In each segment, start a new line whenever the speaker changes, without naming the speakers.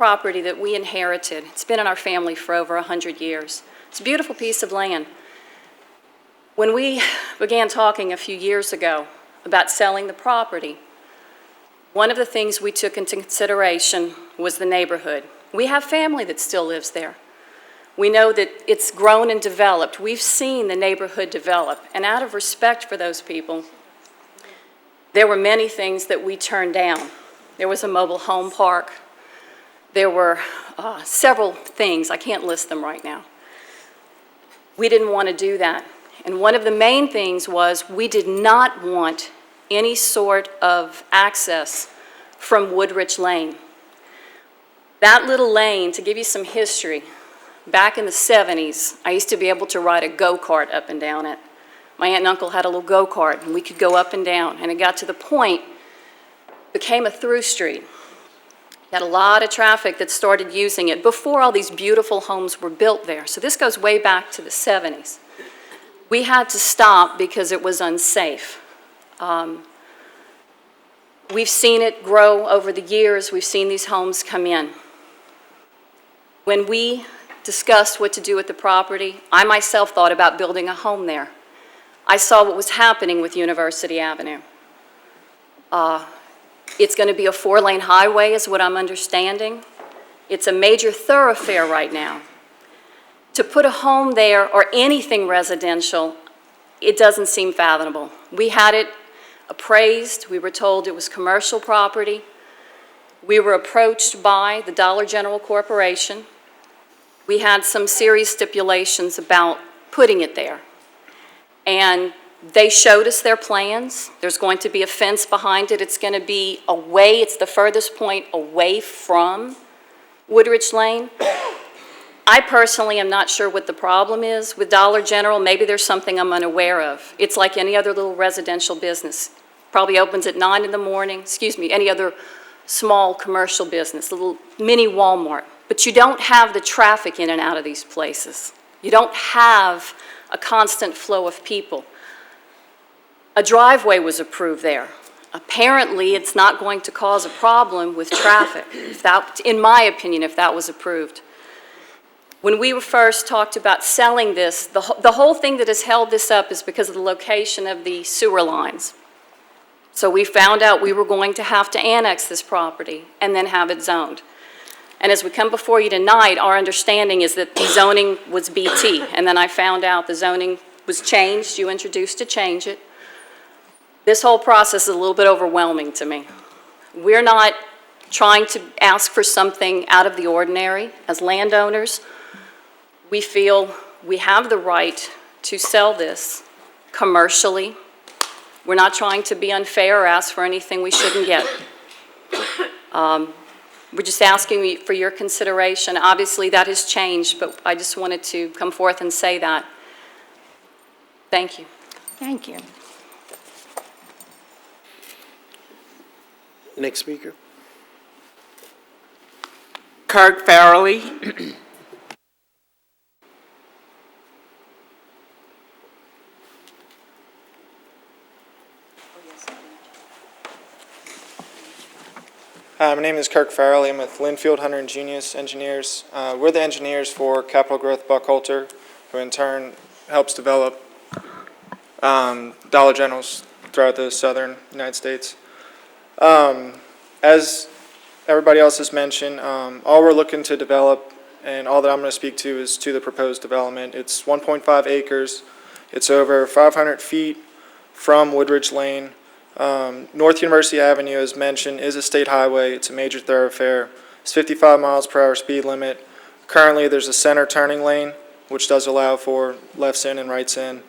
property that we inherited. It's been in our family for over 100 years. It's a beautiful piece of land. When we began talking a few years ago about selling the property, one of the things we took into consideration was the neighborhood. We have family that still lives there. We know that it's grown and developed. We've seen the neighborhood develop, and out of respect for those people, there were many things that we turned down. There was a mobile home park. There were several things. I can't list them right now. We didn't want to do that. And one of the main things was we did not want any sort of access from Woodrich Lane. That little lane, to give you some history, back in the 70s, I used to be able to ride a go-kart up and down it. My aunt and uncle had a little go-kart, and we could go up and down. And it got to the point, it became a through street. You had a lot of traffic that started using it before all these beautiful homes were built there. So this goes way back to the 70s. We had to stop because it was unsafe. We've seen it grow over the years. We've seen these homes come in. When we discussed what to do with the property, I myself thought about building a home there. I saw what was happening with University Avenue. It's going to be a 4-lane highway is what I'm understanding. It's a major thoroughfare right now. To put a home there or anything residential, it doesn't seem fathomable. We had it appraised. We were told it was commercial property. We were approached by the Dollar General Corporation. We had some serious stipulations about putting it there. And they showed us their plans. There's going to be a fence behind it. It's going to be away. It's the furthest point away from Woodrich Lane. I personally am not sure what the problem is with Dollar General. Maybe there's something I'm unaware of. It's like any other little residential business. Probably opens at 9 in the morning. Excuse me, any other small commercial business, little mini Walmart. But you don't have the traffic in and out of these places. You don't have a constant flow of people. A driveway was approved there. Apparently, it's not going to cause a problem with traffic, if that, in my opinion, if that was approved. When we first talked about selling this, the whole thing that has held this up is because of the location of the sewer lines. So we found out we were going to have to annex this property and then have it zoned. And as we come before you tonight, our understanding is that the zoning was BT, and then I found out the zoning was changed. You introduced to change it. This whole process is a little bit overwhelming to me. We're not trying to ask for something out of the ordinary. As landowners, we feel we have the right to sell this commercially. We're not trying to be unfair or ask for anything we shouldn't get. We're just asking for your consideration. Obviously, that has changed, but I just wanted to come forth and say that. Thank you.
Thank you.
Next speaker.
Kirk Farrelly.
Hi, my name is Kirk Farrelly. I'm with Linfield Hunter & Junius Engineers. We're the engineers for Capital Growth Buckhalter, who in turn helps develop Dollar Generals throughout the southern United States. As everybody else has mentioned, all we're looking to develop and all that I'm going to speak to is to the proposed development. It's 1.5 acres. It's over 500 feet from Woodridge Lane. North University Avenue, as mentioned, is a state highway. It's a major thoroughfare. It's 55 miles per hour speed limit. Currently, there's a center turning lane, which does allow for lefts in and rights in.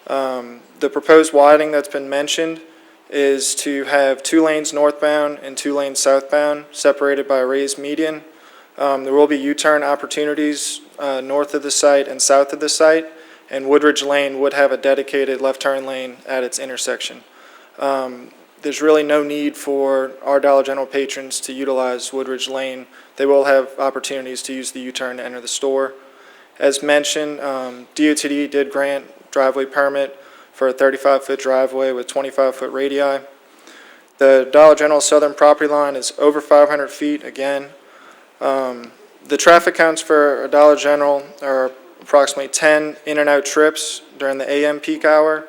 The proposed widening that's been mentioned is to have 2 lanes northbound and 2 lanes southbound, separated by a raised median. There will be U-turn opportunities north of the site and south of the site, and Woodridge Lane would have a dedicated left turn lane at its intersection. There's really no need for our Dollar General patrons to utilize Woodridge Lane. They will have opportunities to use the U-turn to enter the store. As mentioned, DOTD did grant driveway permit for a 35-foot driveway with 25-foot radii. The Dollar General southern property line is over 500 feet again. The traffic counts for Dollar General are approximately 10 in and out trips during the AM peak hour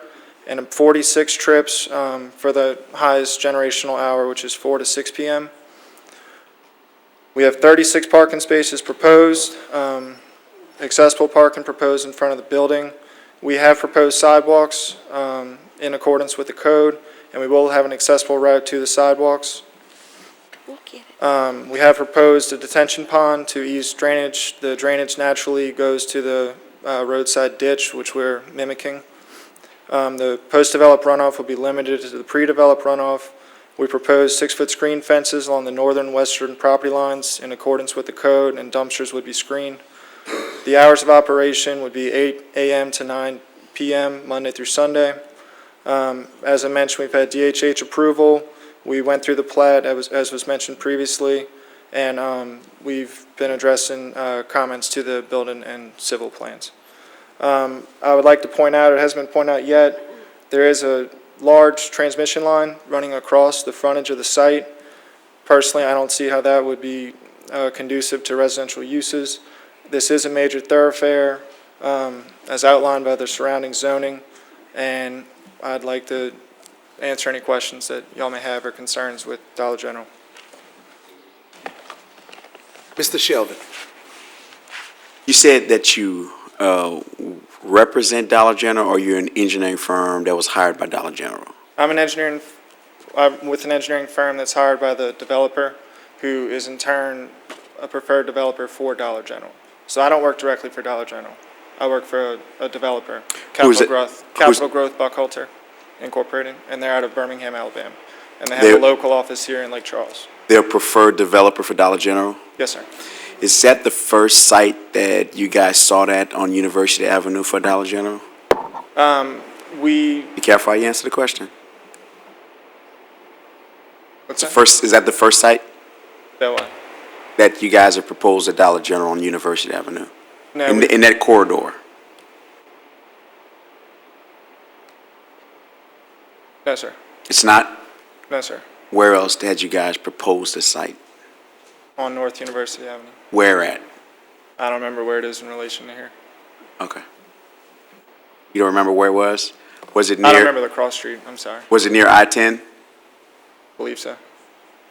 and 46 trips for the highest generational hour, which is 4 to 6 p.m. We have 36 parking spaces proposed, accessible parking proposed in front of the building. We have proposed sidewalks in accordance with the code, and we will have an accessible route to the sidewalks. We have proposed a detention pond to ease drainage. The drainage naturally goes to the roadside ditch, which we're mimicking. The post-developed runoff will be limited to the pre-developed runoff. We propose 6-foot screen fences along the northern and western property lines in accordance with the code, and dumpsters would be screened. The hours of operation would be 8 a.m. to 9 p.m. Monday through Sunday. As I mentioned, we've had DHH approval. We went through the plat, as was mentioned previously, and we've been addressing comments to the building and civil plans. I would like to point out, it hasn't been pointed out yet, there is a large transmission line running across the frontage of the site. Personally, I don't see how that would be conducive to residential uses. This is a major thoroughfare, as outlined by the surrounding zoning, and I'd like to answer any questions that y'all may have or concerns with Dollar General.
Mr. Sheldon.
You said that you represent Dollar General, or you're an engineering firm that was hired by Dollar General?
I'm with an engineering firm that's hired by the developer, who is in turn a preferred developer for Dollar General. So I don't work directly for Dollar General. I work for a developer, Capital Growth Buckhalter Incorporated, and they're out of Birmingham, Alabama. And they have a local office here in Lake Charles.
They're a preferred developer for Dollar General?
Yes, sir.
Is that the first site that you guys saw that on University Avenue for Dollar General? Be careful how you answer the question.
What's that?
Is that the first site
That what?
that you guys have proposed at Dollar General on University Avenue?
No,
In that corridor?
no, sir.
It's not?
No, sir.
Where else had you guys proposed a site?
On North University Avenue.
Where at?
I don't remember where it is in relation to here.
Okay. You don't remember where it was? Was it near?
I don't remember the cross street. I'm sorry.
Was it near I-10?
Believe so.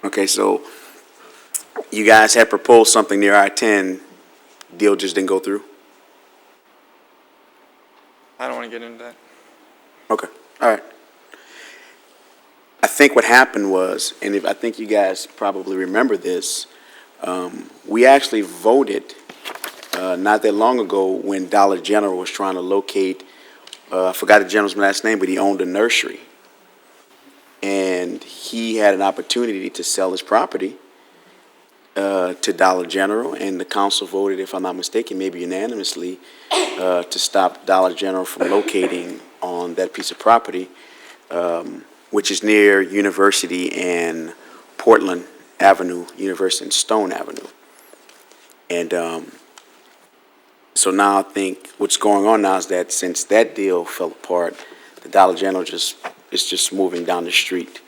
Okay, so you guys had proposed something near I-10, deal just didn't go through?
I don't want to get into that.
Okay, all right. I think what happened was, and I think you guys probably remember this, we actually voted not that long ago when Dollar General was trying to locate, I forgot the gentleman's last name, but he owned a nursery. And he had an opportunity to sell his property to Dollar General, and the council voted, if I'm not mistaken, maybe unanimously, to stop Dollar General from locating on that piece of property, which is near University and Portland Avenue, University and Stone Avenue. And so now I think what's going on now is that since that deal fell apart, the Dollar General is just moving down the street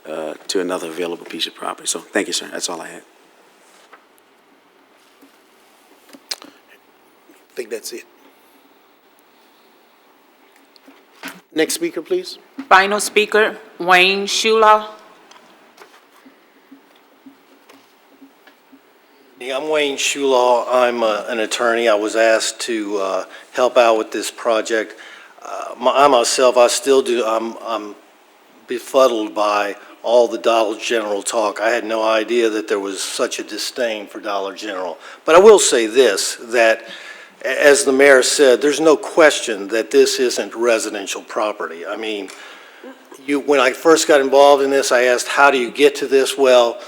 to another available piece of property. So thank you, sir. That's all I had.
I think that's it. Next speaker, please.
Final speaker, Wayne Shula.
Yeah, I'm Wayne Shulaw. I'm an attorney. I was asked to help out with this project. I myself, I still do. I'm befuddled by all the Dollar General talk. I had no idea that there was such a disdain for Dollar General. But I will say this, that as the mayor said, there's no question that this isn't residential property. I mean, when I first got involved in this, I asked, how do you get to this? Well,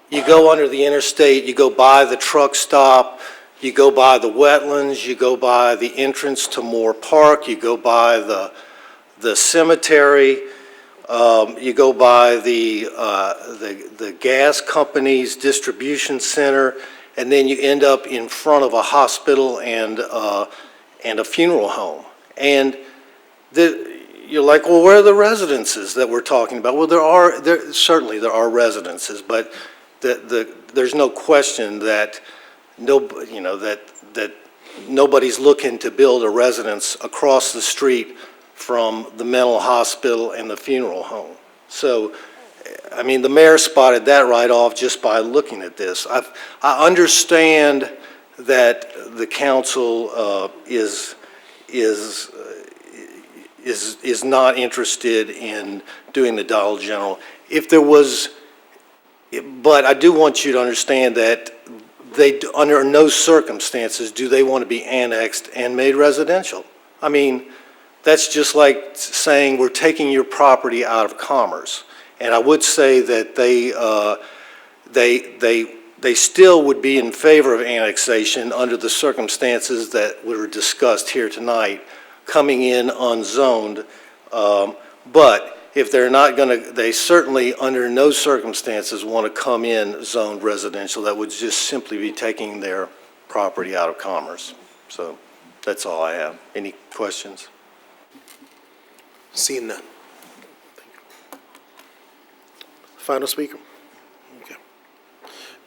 you go under the interstate, you go by the truck stop, you go by the wetlands, you go by the entrance to Moore Park, you go by the cemetery, you go by the gas company's distribution center, and then you end up in front of a hospital and a funeral home. And you're like, well, where are the residences that we're talking about? Well, certainly there are residences, but there's no question that that nobody's looking to build a residence across the street from the mental hospital and the funeral home. So, I mean, the mayor spotted that right off just by looking at this. I understand that the council is not interested in doing the Dollar General. But I do want you to understand that under no circumstances do they want to be annexed and made residential. I mean, that's just like saying we're taking your property out of commerce. And I would say that they still would be in favor of annexation under the circumstances that were discussed here tonight, coming in unzoned. But if they're not going to, they certainly under no circumstances want to come in zoned residential. That would just simply be taking their property out of commerce. So that's all I have. Any questions?
Seeing none. Final speaker. Okay.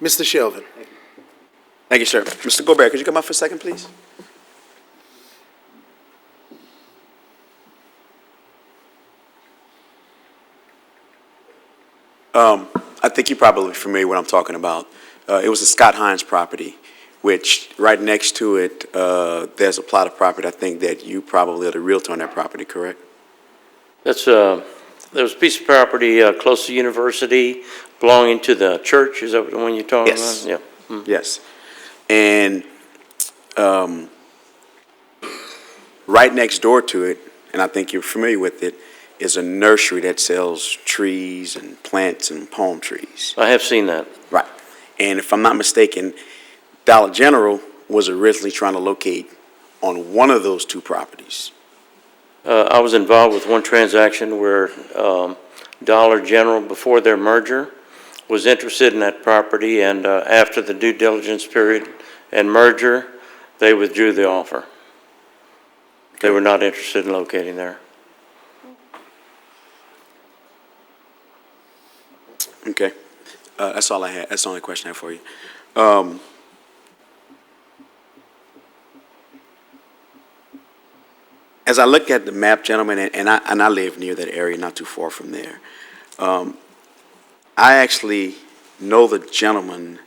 Mr. Shelvin.
Thank you, sir. Mr. Gobert, could you come up for a second, please? I think you're probably familiar with what I'm talking about. It was a Scott Hines property, which right next to it, there's a plot of property, I think, that you probably are the realtor on that property, correct?
That's, there was a piece of property close to University belonging to the church. Is that the one you're talking
Yes.
about? Yeah. Mm.
Yes. And right next door to it, and I think you're familiar with it, is a nursery that sells trees and plants and palm trees.
I have seen that.
Right. And if I'm not mistaken, Dollar General was originally trying to locate on one of those two properties.
I was involved with one transaction where Dollar General, before their merger, was interested in that property, and after the due diligence period and merger, they withdrew the offer. They were not interested in locating there.
Okay. That's all I had. That's the only question I have for you. As I look at the map, gentlemen, and I live near that area, not too far from there, I actually know the gentleman,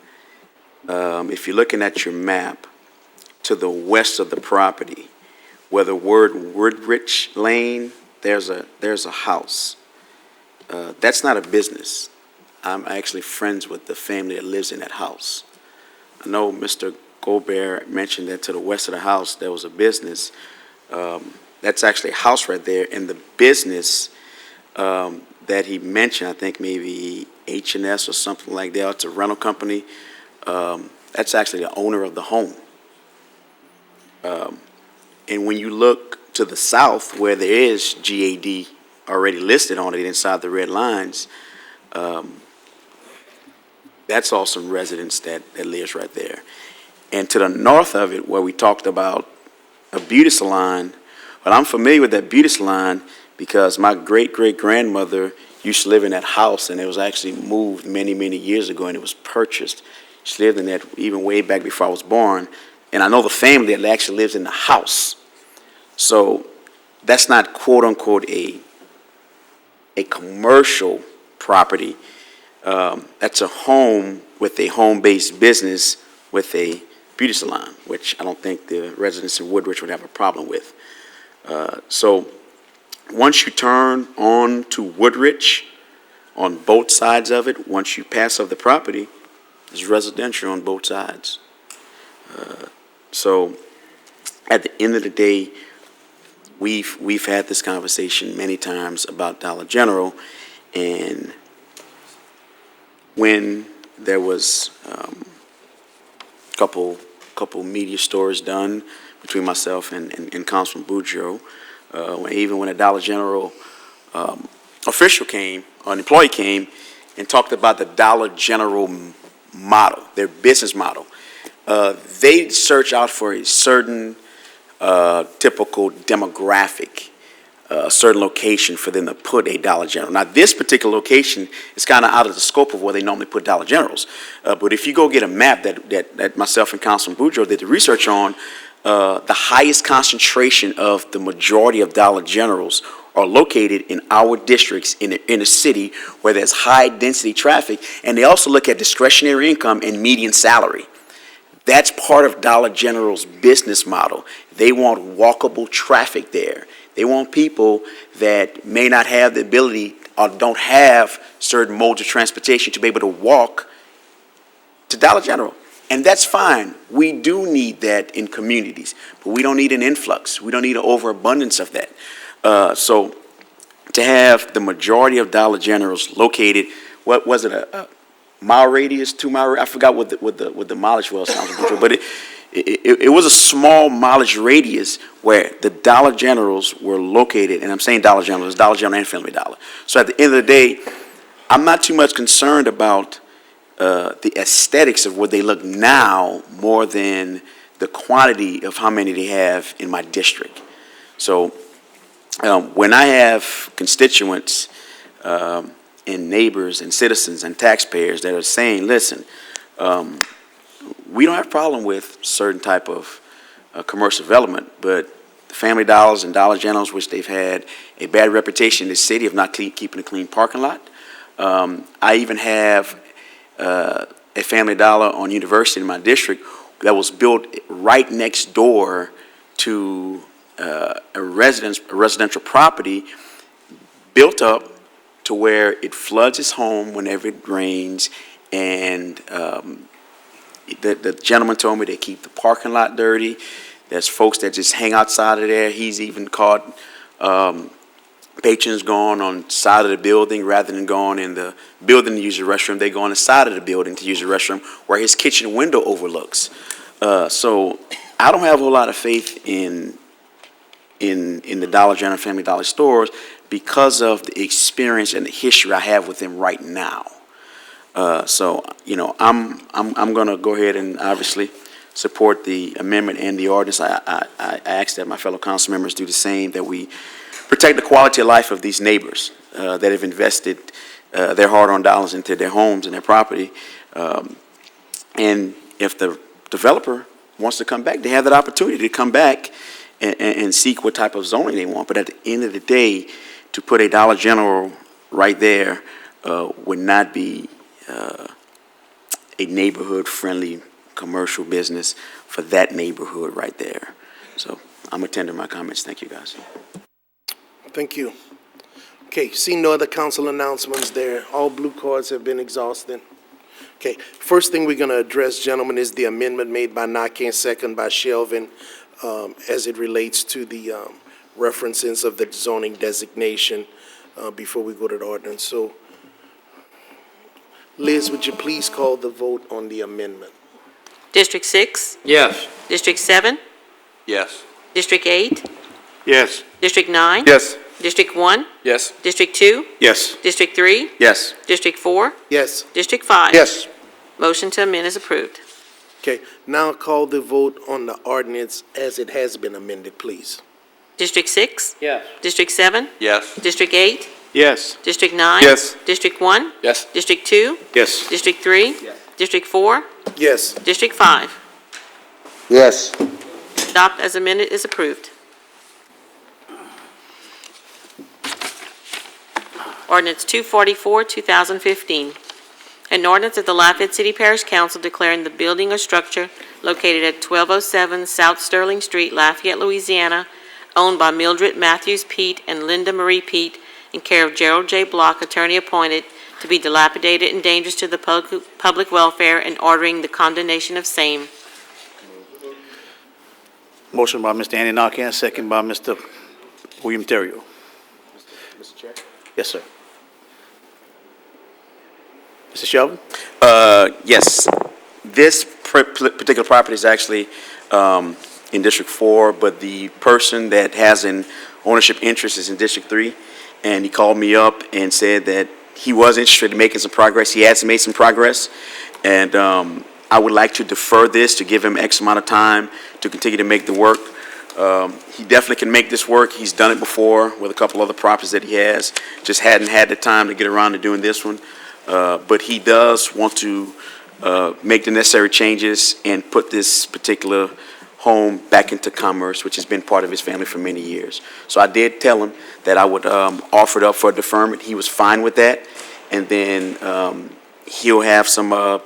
if you're looking at your map, to the west of the property, where the word Woodridge Lane, there's a house. That's not a business. I'm actually friends with the family that lives in that house. I know Mr. Gobert mentioned that to the west of the house there was a business. That's actually a house right there, and the business that he mentioned, I think maybe H&S or something like that, it's a rental company, that's actually the owner of the home. And when you look to the south where there is GAD already listed on it inside the red lines, that's also some residents that lives right there. And to the north of it, where we talked about a beauty salon, well, I'm familiar with that beauty salon because my great-great-grandmother used to live in that house, and it was actually moved many, many years ago, and it was purchased. She lived in that even way back before I was born, and I know the family that actually lives in the house. So that's not quote-unquote a commercial property. That's a home with a home-based business with a beauty salon, which I don't think the residents in Woodridge would have a problem with. So once you turn on to Woodridge, on both sides of it, once you pass off the property, there's residential on both sides. So at the end of the day, we've had this conversation many times about Dollar General, and when there was a couple media stories done between myself and Councilman Boudreaux, even when a Dollar General official came, or an employee came, and talked about the Dollar General model, their business model. They search out for a certain typical demographic. a certain location for them to put a Dollar General. Now, this particular location is kind of out of the scope of where they normally put Dollar Generals. But if you go get a map that myself and Councilman Boudreaux did the research on, the highest concentration of the majority of Dollar Generals are located in our districts in the inner city where there's high density traffic, and they also look at discretionary income and median salary. That's part of Dollar General's business model. They want walkable traffic there. They want people that may not have the ability or don't have certain modes of transportation to be able to walk to Dollar General. And that's fine. We do need that in communities, but we don't need an influx. We don't need an overabundance of that. So to have the majority of Dollar Generals located, what was it, a mile radius, 2 mile? I forgot what the mileage was, but it was a small mileage radius where the Dollar Generals were located, and I'm saying Dollar Generals, Dollar General and Family Dollar. So at the end of the day, I'm not too much concerned about the aesthetics of what they look now more than the quantity of how many they have in my district. So when I have constituents and neighbors and citizens and taxpayers that are saying, listen, we don't have a problem with certain type of commercial development, but the Family Dollars and Dollar Generals, which they've had a bad reputation in the city of not keeping a clean parking lot. I even have a Family Dollar on University in my district that was built right next door to a residential property built up to where it floods his home whenever it rains, and the gentleman told me they keep the parking lot dirty. There's folks that just hang outside of there. He's even caught patrons going on side of the building rather than going in the building to use the restroom. They go on the side of the building to use the restroom where his kitchen window overlooks. So I don't have a whole lot of faith in the Dollar General Family Dollar stores because of the experience and the history I have with them right now. So, you know, I'm going to go ahead and obviously support the amendment and the ordinance. I ask that my fellow council members do the same, that we protect the quality of life of these neighbors that have invested their hard-earned dollars into their homes and their property. And if the developer wants to come back, they have that opportunity to come back and seek what type of zoning they want. But at the end of the day, to put a Dollar General right there would not be a neighborhood-friendly commercial business for that neighborhood right there. So I'm going to tender my comments. Thank you, guys.
Thank you. Okay, see no other council announcements there. All blue cards have been exhausted. Okay, first thing we're going to address, gentlemen, is the amendment made by Nakane, second by Shelvin, as it relates to the references of the zoning designation before we go to the ordinance. So, Liz, would you please call the vote on the amendment?
District 6?
Yes.
District 7?
Yes.
District 8?
Yes.
District 9?
Yes.
District 1?
Yes.
District 2?
Yes.
District 3?
Yes.
District 4?
Yes.
District 5?
Yes.
Motion to amend is approved.
Okay, now call the vote on the ordinance as it has been amended, please.
District 6?
Yes.
District 7?
Yes.
District 8?
Yes.
District 9?
Yes.
District 1?
Yes.
District 2?
Yes.
District 3?
Yes.
District 4?
Yes.
District 5?
Yes.
Adopt as amended is approved. Ordinance 244, 2015. An ordinance of the Lafayette City Parish Council declaring the building or structure located at 1207 South Sterling Street, Lafayette, Louisiana, owned by Mildred Matthews Peete and Linda Marie Peete, in care of Gerald J. Block, attorney appointed, to be dilapidated and dangerous to the public welfare, and ordering the condemnation of same.
Motion by Mr. Andy Nakane, second by Mr. William Terrio.
Mr. Chair?
Yes, sir. Mr. Shelvin?
Yes. This particular property is actually in District 4, but the person that has an ownership interest is in District 3. And he called me up and said that he was interested in making some progress. He has made some progress. And I would like to defer this to give him X amount of time to continue to make the work. He definitely can make this work. He's done it before with a couple other properties that he has. Just hadn't had the time to get around to doing this one. But he does want to make the necessary changes and put this particular home back into commerce, which has been part of his family for many years. So I did tell him that I would offer it up for deferment. He was fine with that. And then he'll have some,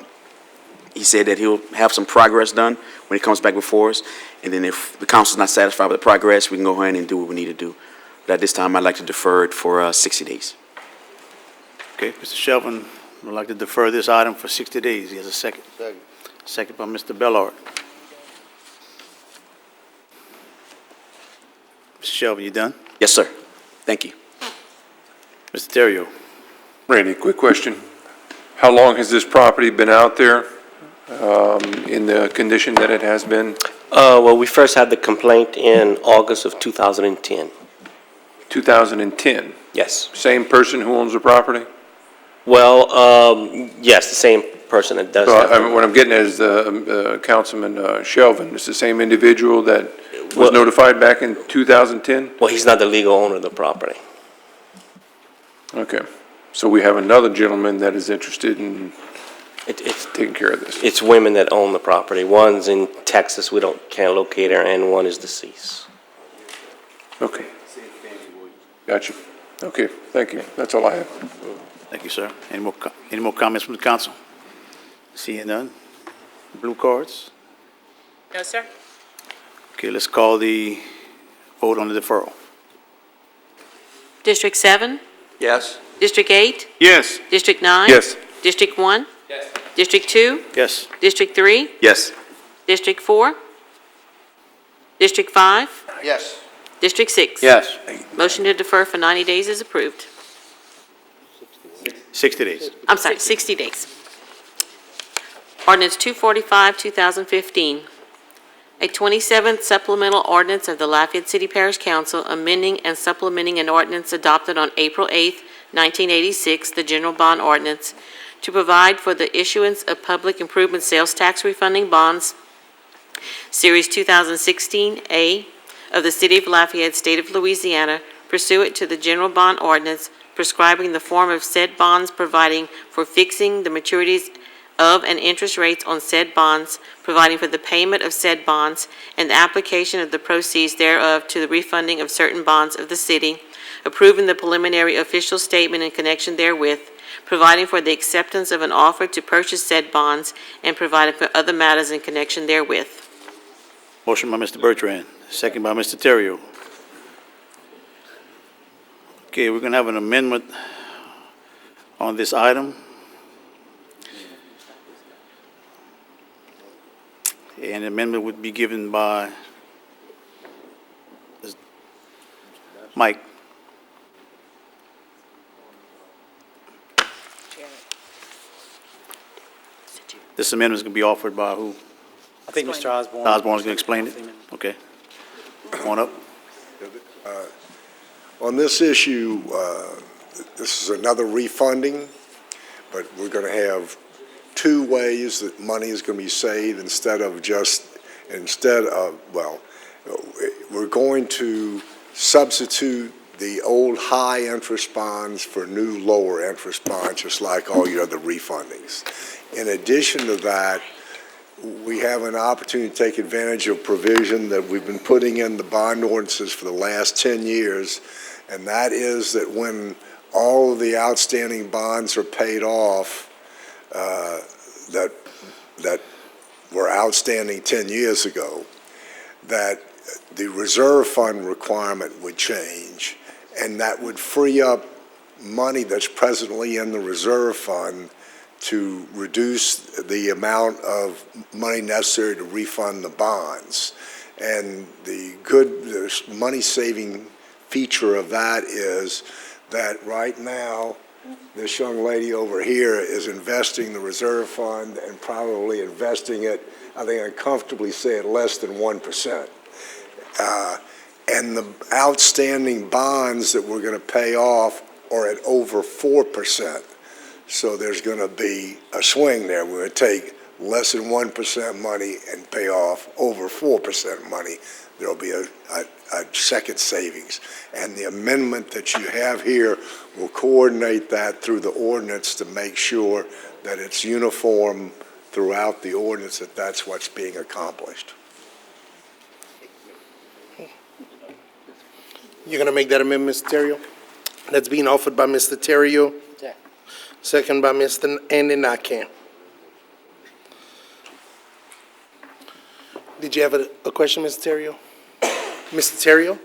he said that he'll have some progress done when he comes back before us. And then if the council's not satisfied with the progress, we can go ahead and do what we need to do. But at this time, I'd like to defer it for 60 days.
Okay, Mr. Shelvin would like to defer this item for 60 days. He has a second. Second by Mr. Bellard. Mr. Shelvin, you done?
Yes, sir. Thank you.
Mr. Terrio.
Randy, quick question. How long has this property been out there in the condition that it has been?
Well, we first had the complaint in August of 2010.
2010?
Yes.
Same person who owns the property?
Well, yes, the same person that does
So,
that.
I mean, what I'm getting at is Councilman Shelvin, it's the same individual that was notified back in 2010?
Well, he's not the legal owner of the property.
Okay. So we have another gentleman that is interested in
It's
taking care of this?
It's women that own the property. One's in Texas, can't locate her, and one is deceased.
Okay. Got you. Okay, thank you. That's all I have.
Thank you, sir. Any more comments from the council? Seeing none. Blue cards?
No, sir.
Okay, let's call the vote on the deferral.
District 7?
Yes.
District 8?
Yes.
District 9?
Yes.
District 1? Yes. District 2?
Yes.
District 3?
Yes.
District 4? District 5?
Yes.
District 6?
Yes.
Motion to defer for 90 days is approved.
60 days.
I'm sorry, 60 days. Ordinance 245, 2015. A 27th supplemental ordinance of the Lafayette City Parish Council amending and supplementing an ordinance adopted on April 8, 1986, the general bond ordinance, to provide for the issuance of public improvement sales tax refunding bonds, Series 2016A of the City of Lafayette, State of Louisiana, pursuant to the general bond ordinance, prescribing the form of said bonds, providing for fixing the maturities of and interest rates on said bonds, providing for the payment of said bonds, and the application of the proceeds thereof to the refunding of certain bonds of the city, approving the preliminary official statement in connection therewith, providing for the acceptance of an offer to purchase said bonds, and providing for other matters in connection therewith.
Motion by Mr. Bertrand, second by Mr. Terrio. Okay, we're going to have an amendment on this item. And the amendment would be given by Mike. This amendment is going to be offered by who?
I think Mr. Osborne.
Osborne is going to explain it? Okay. Come on up.
On this issue, this is another refunding, but we're going to have two ways that money is going to be saved we're going to substitute the old high interest bonds for new lower interest bonds, just like all your other refundings. In addition to that, we have an opportunity to take advantage of provision that we've been putting in the bond ordinances for the last 10 years, and that is that when all of the outstanding bonds are paid off that were outstanding 10 years ago, that the reserve fund requirement would change, and that would free up money that's presently in the reserve fund to reduce the amount of money necessary to refund the bonds. And the money-saving feature of that is that right now, this young lady over here is investing the reserve fund and probably investing it, I think I comfortably say at less than 1%. And the outstanding bonds that we're going to pay off are at over 4%. So there's going to be a swing there. We're going to take less than 1% money and pay off over 4% money, there'll be a second savings. And the amendment that you have here will coordinate that through the ordinance to make sure that it's uniform throughout the ordinance, that that's what's being accomplished.
You're going to make that amendment, Mr. Terrio? That's being offered by Mr. Terrio, second by Mr. Andy Nakam. Did you have a question, Mr. Terrio? Mr. Terrio?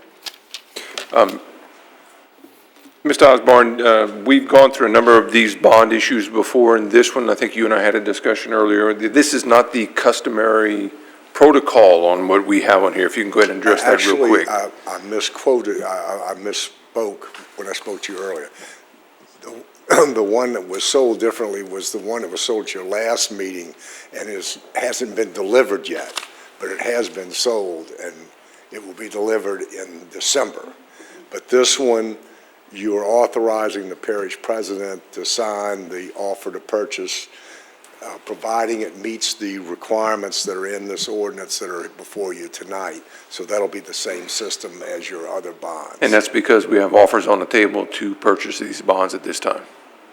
Mr. Osborne, we've gone through a number of these bond issues before, and this one, I think you and I had a discussion earlier. This is not the customary protocol on what we have on here. If you can go ahead and address that real quick.
I misquoted, I misspoke when I spoke to you earlier. The one that was sold differently was the one that was sold at your last meeting and hasn't been delivered yet, but it has been sold and it will be delivered in December. But this one, you are authorizing the parish president to sign the offer to purchase, providing it meets the requirements that are in this ordinance that are before you tonight. So that'll be the same system as your other bonds.
And that's because we have offers on the table to purchase these bonds at this time.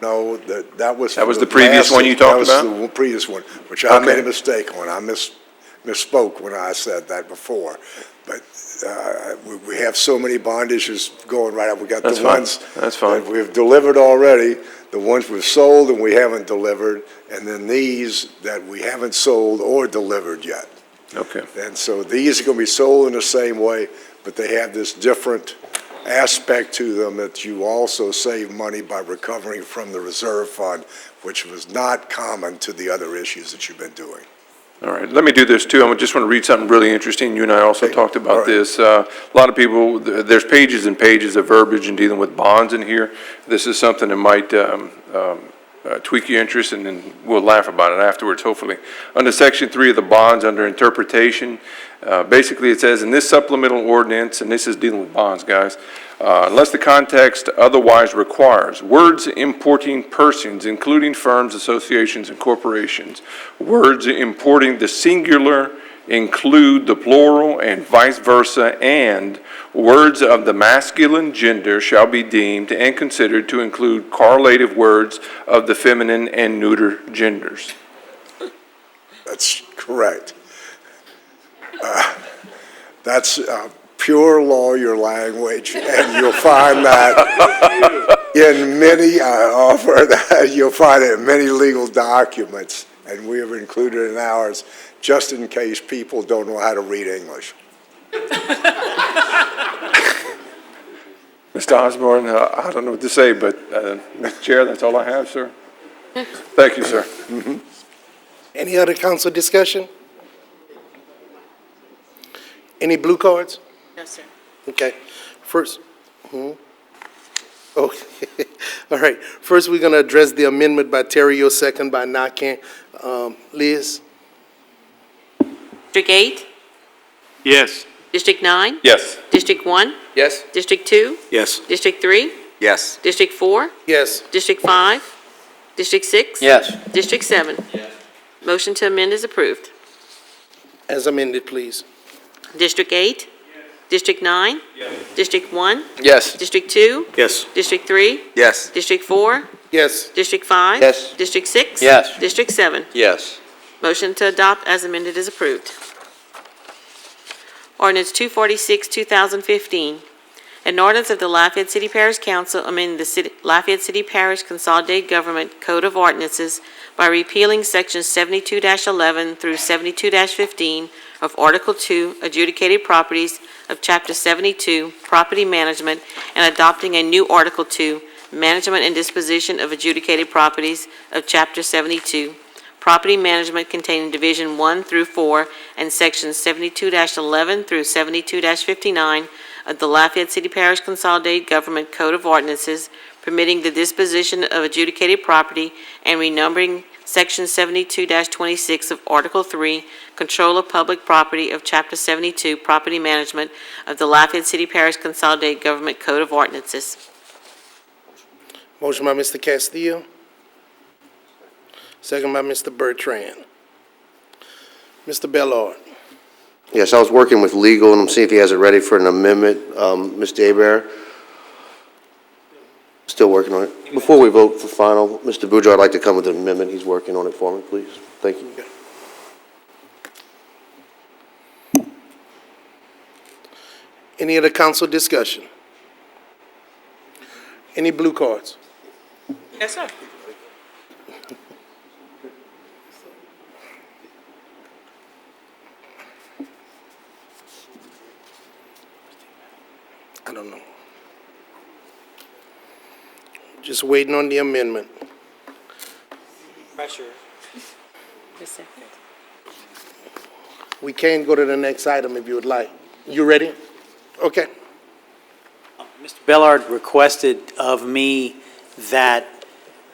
No, that was
the previous one you talked about?
That was the previous one, which I made a mistake on. I misspoke when I said that before. But we have so many bond issues going right up. We got the ones that we've delivered already, the ones we've sold and we haven't delivered, and then these that we haven't sold or delivered yet.
Okay.
And so these are going to be sold in the same way, but they have this different aspect to them that you also save money by recovering from the reserve fund, which was not common to the other issues that you've been doing.
All right, let me do this too. I just want to read something really interesting. You and I also talked about this. A lot of people, there's pages and pages of verbiage in dealing with bonds in here. This is something that might tweak your interest, and then we'll laugh about it afterwards, hopefully. Under Section 3 of the bonds, under interpretation, basically it says, in this supplemental ordinance, and this is dealing with bonds, guys, unless the context otherwise requires, words importing persons, including firms, associations, and corporations, words importing the singular include the plural and vice versa, and words of the masculine gender shall be deemed and considered to include correlative words of the feminine and neuter genders.
That's correct. That's pure lawyer language, and you'll find that in many, you'll find it in many legal documents, and we have included in ours just in case people don't know how to read English.
Mr. Osborne, I don't know what to say, but Mr. Chair, that's all I have, sir. Thank you, sir.
Any other council discussion? Any blue cards?
No, sir.
Okay. First, okay. All right. First, we're going to address the amendment by Terrio, second by Nakam. Liz?
District 8?
Yes.
District 9?
Yes.
District 1?
Yes.
District 2?
Yes.
District 3?
Yes.
District 4?
Yes.
District 5? District 6?
Yes.
District 7?
Yes.
Motion to amend is approved.
As amended, please.
District 8? District 9? District 1?
Yes.
District 2?
Yes.
District 3?
Yes.
District 4?
Yes.
District 5?
Yes.
District 6?
Yes.
District 7?
Yes.
Motion to adopt as amended is approved. Ordinance 246, 2015. An ordinance of the Lafayette City Parish Council amending the Lafayette City Parish Consolidated Government Code of Ordinances by repealing sections 72-11 through 72-15 of Article 2, Adjudicated Properties of Chapter 72, Property Management, and adopting a new Article 2, Management and Disposition of Adjudicated Properties of Chapter 72, Property Management, containing Division 1 through 4 and Sections 72-11 through 72-59 of the Lafayette City Parish Consolidated Government Code of Ordinances, permitting the disposition of adjudicated property and renumbering Section 72-26 of Article 3, Control of Public Property of Chapter 72, Property Management of the Lafayette City Parish Consolidated Government Code of Ordinances.
Motion by Mr. Castillo. Second by Mr. Bertrand. Mr. Bellard.
Yes, I was working with legal, and I'm seeing if he has it ready for an amendment. Mr. Hebert? Still working on it. Before we vote for final, Mr. Boudreaux, I'd like to come with an amendment. He's working on it for me, please. Thank you.
Any other council discussion? Any blue cards?
Yes, sir.
I don't know. Just waiting on the amendment.
Pressure.
We can go to the next item if you would like. You ready? Okay.
Mr. Bellard requested of me that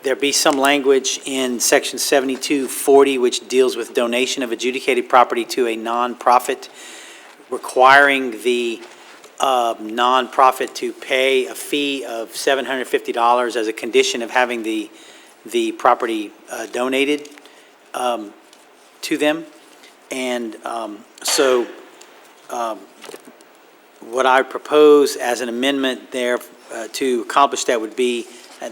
there be some language in Section 7240, which deals with donation of adjudicated property to a nonprofit, requiring the nonprofit to pay a fee of $750 as a condition of having the property donated to them. And so what I propose as an amendment there to accomplish that would be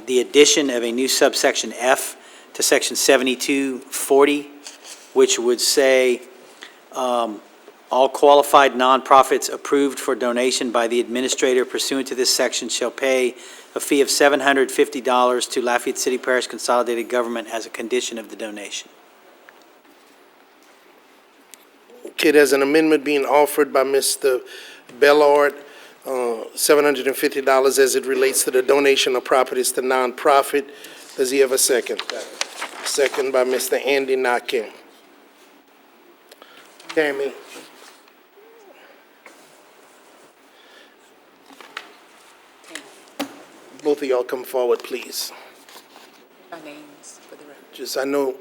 the addition of a new subsection F to Section 7240, which would say, all qualified nonprofits approved for donation by the administrator pursuant to this section shall pay a fee of $750 to Lafayette City Parish Consolidated Government as a condition of the donation.
Okay, there's an amendment being offered by Mr. Bellard, $750 as it relates to the donation of properties to nonprofit. Does he have a second? Second by Mr. Andy Knocking. Tammy. Both of y'all come forward, please.
Our names for the record.
Just, I know,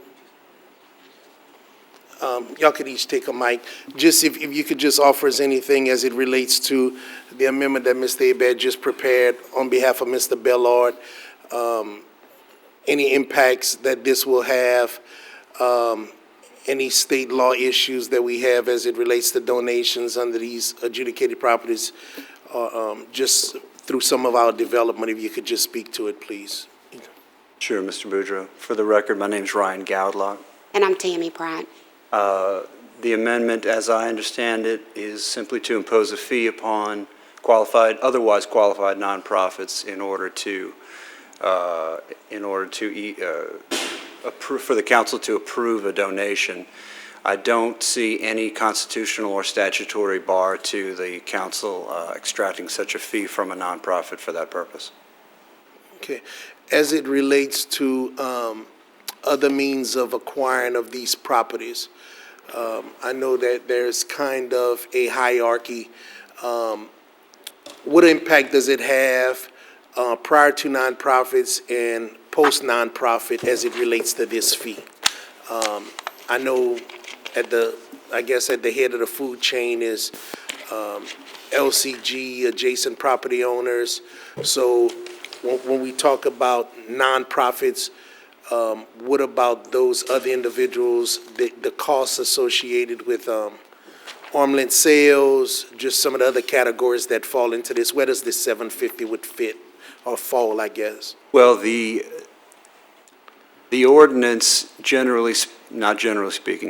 y'all could each take a mic. Just if you could just offer us anything as it relates to the amendment that Mr. Abed just prepared on behalf of Mr. Bellard, any impacts that this will have, any state law issues that we have as it relates to donations under these adjudicated properties, just through some of our development, if you could just speak to it, please.
Sure, Mr. Boudreaux. For the record, my name's Ryan Gowdlock.
And I'm Tammy Pratt.
The amendment, as I understand it, is simply to impose a fee upon otherwise qualified nonprofits in order to for the council to approve a donation. I don't see any constitutional or statutory bar to the council extracting such a fee from a nonprofit for that purpose.
Okay. As it relates to other means of acquiring of these properties, I know that there's kind of a hierarchy. What impact does it have prior to nonprofits and post-nonprofit as it relates to this fee? I know at the head of the food chain is LCG, adjacent property owners. So when we talk about nonprofits, what about those other individuals, the costs associated with arm's length sales, just some of the other categories that fall into this? Where does this 750 would fit or fall, I guess?
Well, the ordinance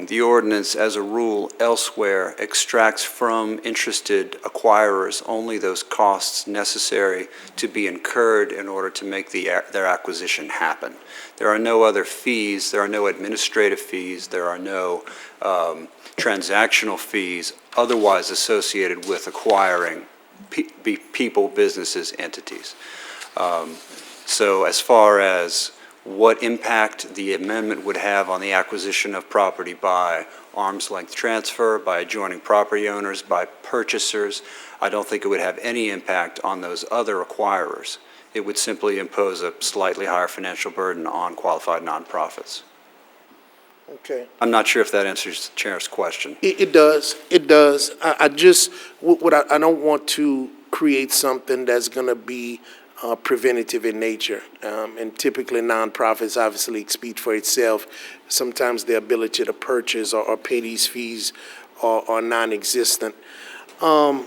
the ordinance as a rule elsewhere extracts from interested acquirers only those costs necessary to be incurred in order to make their acquisition happen. There are no other fees, there are no administrative fees, there are no transactional fees otherwise associated with acquiring people, businesses, entities. So as far as what impact the amendment would have on the acquisition of property by arm's length transfer, by adjoining property owners, by purchasers, I don't think it would have any impact on those other acquirers. It would simply impose a slightly higher financial burden on qualified nonprofits.
Okay.
I'm not sure if that answers the chair's question.
It does. It does. I don't want to create something that's going to be preventative in nature. And typically nonprofits obviously speak for itself. Sometimes the ability to purchase or pay these fees are non-existent. And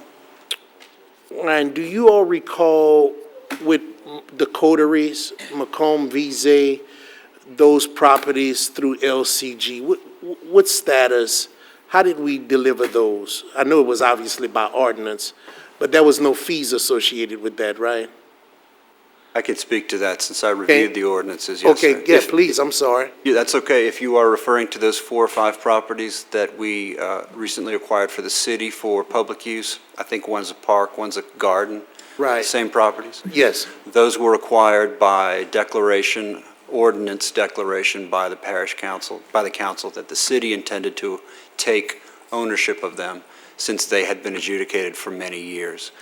do you all recall with the coteries, Macomb, Vizay, those properties through LCG, what status? How did we deliver those? I know it was obviously by ordinance, but there was no fees associated with that, right?
I can speak to that since I reviewed the ordinances, yes,
Okay,
sir.
yeah, please, I'm sorry.
Yeah, that's okay. If you are referring to those 4 or 5 properties that we recently acquired for the city for public use, I think one's a park, one's a garden.
Right.
Same properties?
Yes.
Those were acquired by declaration, ordinance declaration by the parish council, by the council, that the city intended to take ownership of them since they had been adjudicated for many years.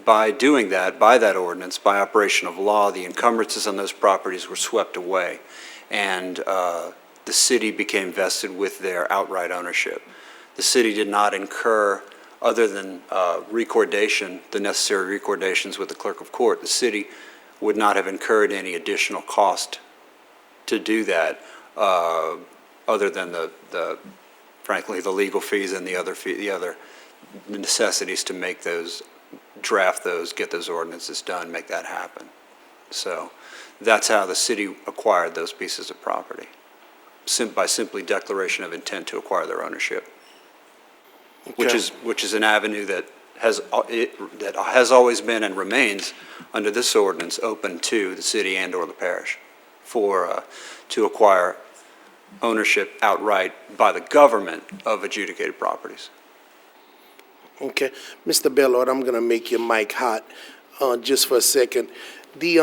By doing that, by that ordinance, by operation of law, the encumbrances on those properties were swept away, and the city became vested with their outright ownership. The city did not incur, other than recordation, the necessary recordations with the clerk of court, the city would not have incurred any additional cost to do that, other than frankly, the legal fees and the other necessities to make those, draft those, get those ordinances done, make that happen. So that's how the city acquired those pieces of property, by simply declaration of intent to acquire their ownership, which is an avenue that has always been and remains under this ordinance open to the city and or the parish to acquire ownership outright by the government of adjudicated properties.
Okay, Mr. Bellard, I'm gonna make your mic hot, just for a second. The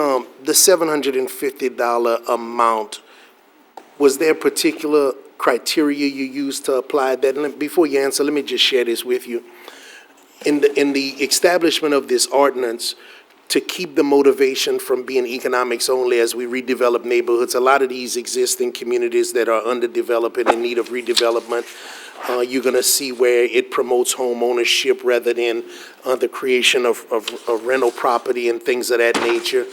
$750 amount, was there a particular criteria you used to apply that? And before you answer, let me just share this with you. In the establishment of this ordinance, to keep the motivation from being economics only as we redevelop neighborhoods, a lot of these existing communities that are underdeveloped and in need of redevelopment, you're going to see where it promotes home ownership rather than the creation of rental property and things of that nature.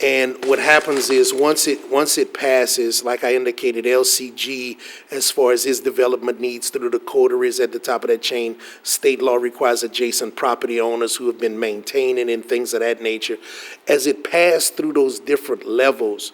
And what happens is once it passes, like I indicated, LCG, as far as its development needs through the coteries at the top of that chain, state law requires adjacent property owners who have been maintaining and things of that nature. As it passed through those different levels,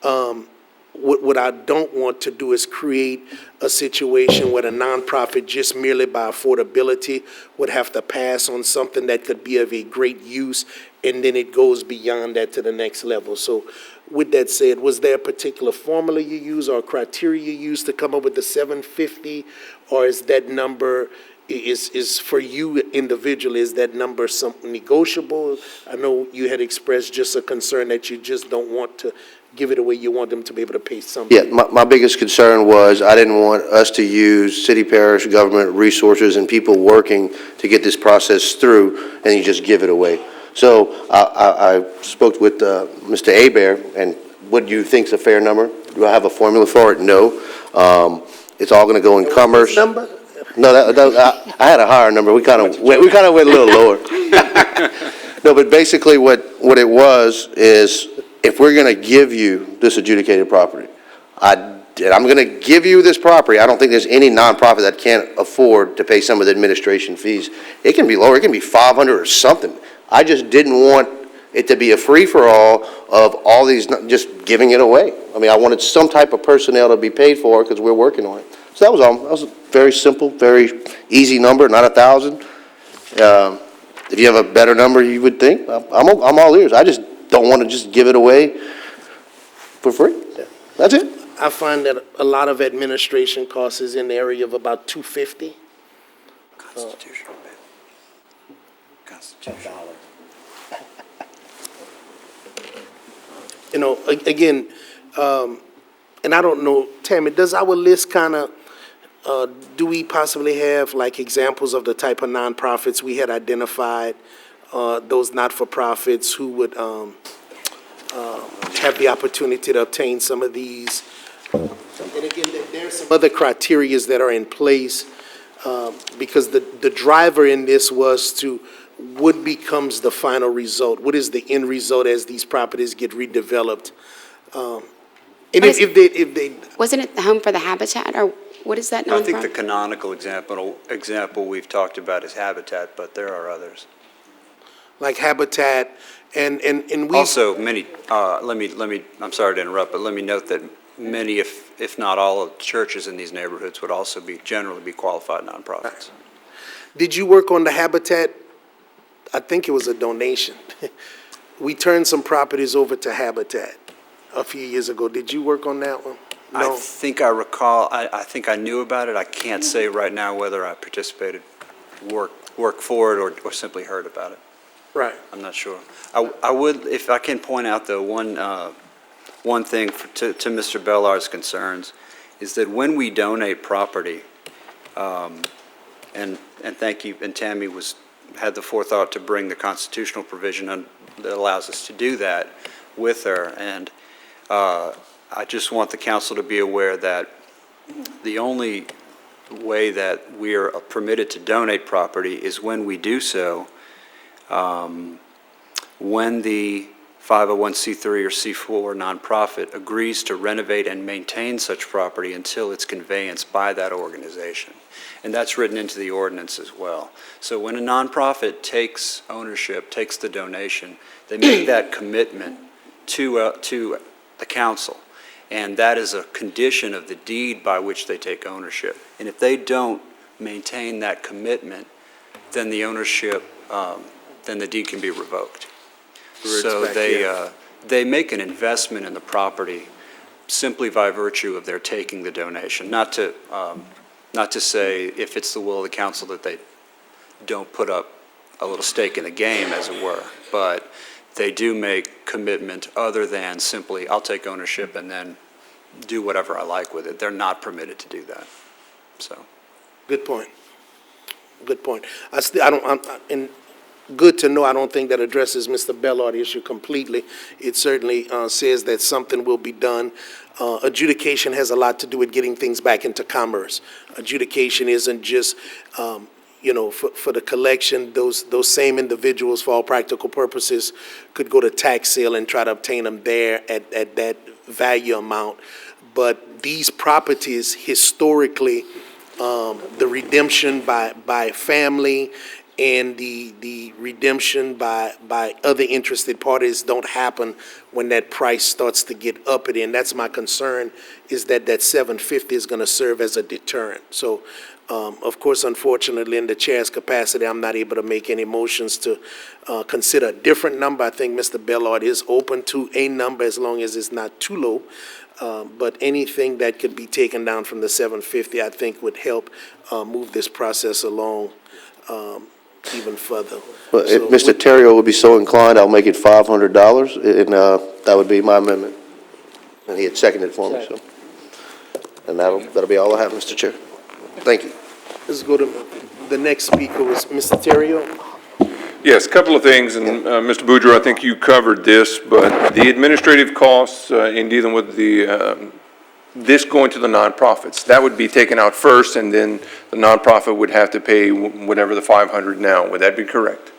what I don't want to do is create a situation where a nonprofit, just merely by affordability, would have to pass on something that could be of a great use, and then it goes beyond that to the next level. So with that said, was there a particular formula you use or criteria you used to come up with the 750? Or is that number, is for you individually, is that number something negotiable? I know you had expressed just a concern that you just don't want to give it away, you want them to be able to pay something.
Yeah, my biggest concern was I didn't want us to use city, parish, government resources and people working to get this process through and you just give it away. So I spoke with Mr. Hebert, and what do you think is a fair number? Do I have a formula for it? No. It's all going to go in commerce.
Number?
No, I had a higher number. We kind of went a little lower. No, but basically what it was is, if we're going to give you this adjudicated property, I'm going to give you this property. I don't think there's any nonprofit that can't afford to pay some of the administration fees. It can be lower. It can be $500 or something. I just didn't want it to be a free-for-all of all these, just giving it away. I mean, I wanted some type of personnel to be paid for because we're working on it. So that was all. That was a very simple, very easy number, not 1,000. If you have a better number, you would think, I'm all ears. I just don't want to just give it away for free. That's it.
I find that a lot of administration costs is in the area of about $250.
Constitutional.
You know, again, and I don't know, Tammy, does our list kind of, do we possibly have like examples of the type of nonprofits we had identified, those not-for-profits who would have the opportunity to obtain some of these? And again, there's some other criterias that are in place, because the driver in this was to what becomes the final result? What is the end result as these properties get redeveloped? And if they,
Wasn't it the Home for the Habitat, or what is that
I think the
nonprofit?
canonical example we've talked about is Habitat, but there are others.
like Habitat, and we.
Also, many, I'm sorry to interrupt, but let me note that many, if not all of the churches in these neighborhoods would also generally be qualified nonprofits.
Did you work on the Habitat? I think it was a donation. We turned some properties over to Habitat a few years ago. Did you work on that one?
I
No?
think I recall, I think I knew about it. I can't say right now whether I participated, worked for it, or simply heard about it.
Right.
I'm not sure. I would, if I can point out, though, one thing to Mr. Bellard's concerns is that when we donate property, and thank you, and Tammy had the forethought to bring the constitutional provision that allows us to do that with her, and I just want the council to be aware that the only way that we are permitted to donate property is when we do so, when the 501c3 or C4 nonprofit agrees to renovate and maintain such property until it's conveyanced by that organization. And that's written into the ordinance as well. So when a nonprofit takes ownership, takes the donation, they make that commitment to the council. And that is a condition of the deed by which they take ownership. And if they don't maintain that commitment, then the ownership, then the deed can be revoked. So they make an investment in the property simply by virtue of their taking the donation. Not to say if it's the will of the council that they don't put up a little stake in the game, as it were, but they do make commitment other than simply, I'll take ownership and then do whatever I like with it. They're not permitted to do that, so.
Good point. Good point. And good to know, I don't think that addresses Mr. Bellard's issue completely. It certainly says that something will be done. Adjudication has a lot to do with getting things back into commerce. Adjudication isn't just, for the collection. Those same individuals, for all practical purposes, could go to tax sale and try to obtain them there at that value amount. But these properties, historically, the redemption by family and the redemption by other interested parties don't happen when that price starts to get uppity. And that's my concern, is that $750 is going to serve as a deterrent. So, of course, unfortunately, in the chair's capacity, I'm not able to make any motions to consider a different number. I think Mr. Bellard is open to a number as long as it's not too low. But anything that could be taken down from the $750, I think would help move this process along even further.
Well, if Mr. Terrio would be so inclined, I'll make it $500, and that would be my amendment. And he had seconded for me, so. And that'll be all I have, Mr. Chair. Thank you.
Let's go to the next speaker, was Mr. Terrio.
Yes, a couple of things, and Mr. Boudreaux, I think you covered this, but the administrative costs in dealing with this going to the nonprofits, that would be taken out first, and then the nonprofit would have to pay whatever the $500 now. Would that be correct?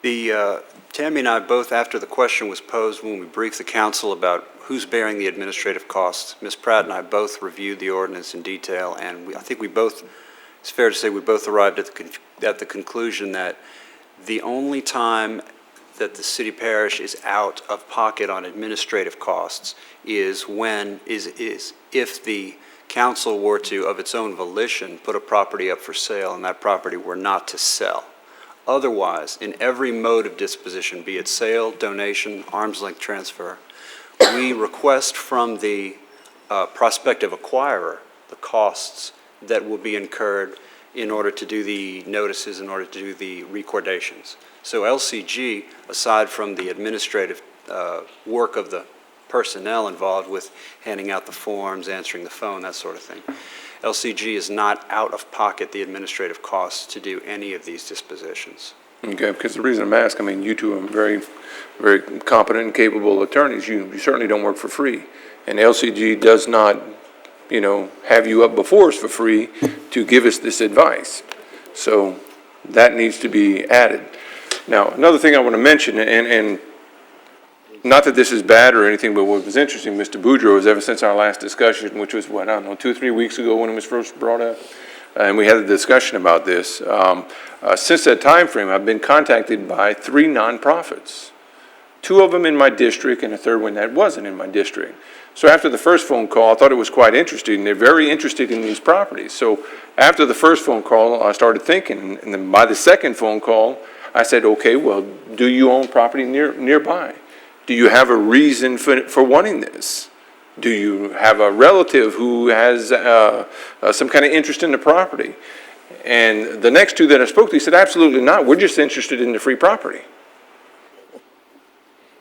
Tammy and I both, after the question was posed, when we briefed the council about who's bearing the administrative costs, Ms. Pratt and I both reviewed the ordinance in detail, and I think we both, it's fair to say, we both arrived at the conclusion that the only time that the city parish is out of pocket on administrative costs is if the council were to, of its own volition, put a property up for sale and that property were not to sell. Otherwise, in every mode of disposition, be it sale, donation, arm's length transfer, we request from the prospective acquirer the costs that will be incurred in order to do the notices, in order to do the recordations. So LCG, aside from the administrative work of the personnel involved with handing out the forms, answering the phone, that sort of thing, LCG is not out of pocket the administrative costs to do any of these dispositions.
Okay, because the reason I'm asking, I mean, you two are very, very competent and capable attorneys. You certainly don't work for free. And LCG does not, have you up before us for free to give us this advice. So that needs to be added. Now, another thing I want to mention, and not that this is bad or anything, but what was interesting, Mr. Boudreau, is ever since our last discussion, which was, what, I don't know, 2 or 3 weeks ago when it was first brought up, and we had a discussion about this. Since that time frame, I've been contacted by 3 nonprofits, 2 of them in my district and a third one that wasn't in my district. So after the first phone call, I thought it was quite interesting. They're very interested in these properties. So after the first phone call, I started thinking, and then by the second phone call, I said, okay, well, do you own property nearby? Do you have a reason for wanting this? Do you have a relative who has some kind of interest in the property? And the next 2 that I spoke to, he said, absolutely not. We're just interested in the free property,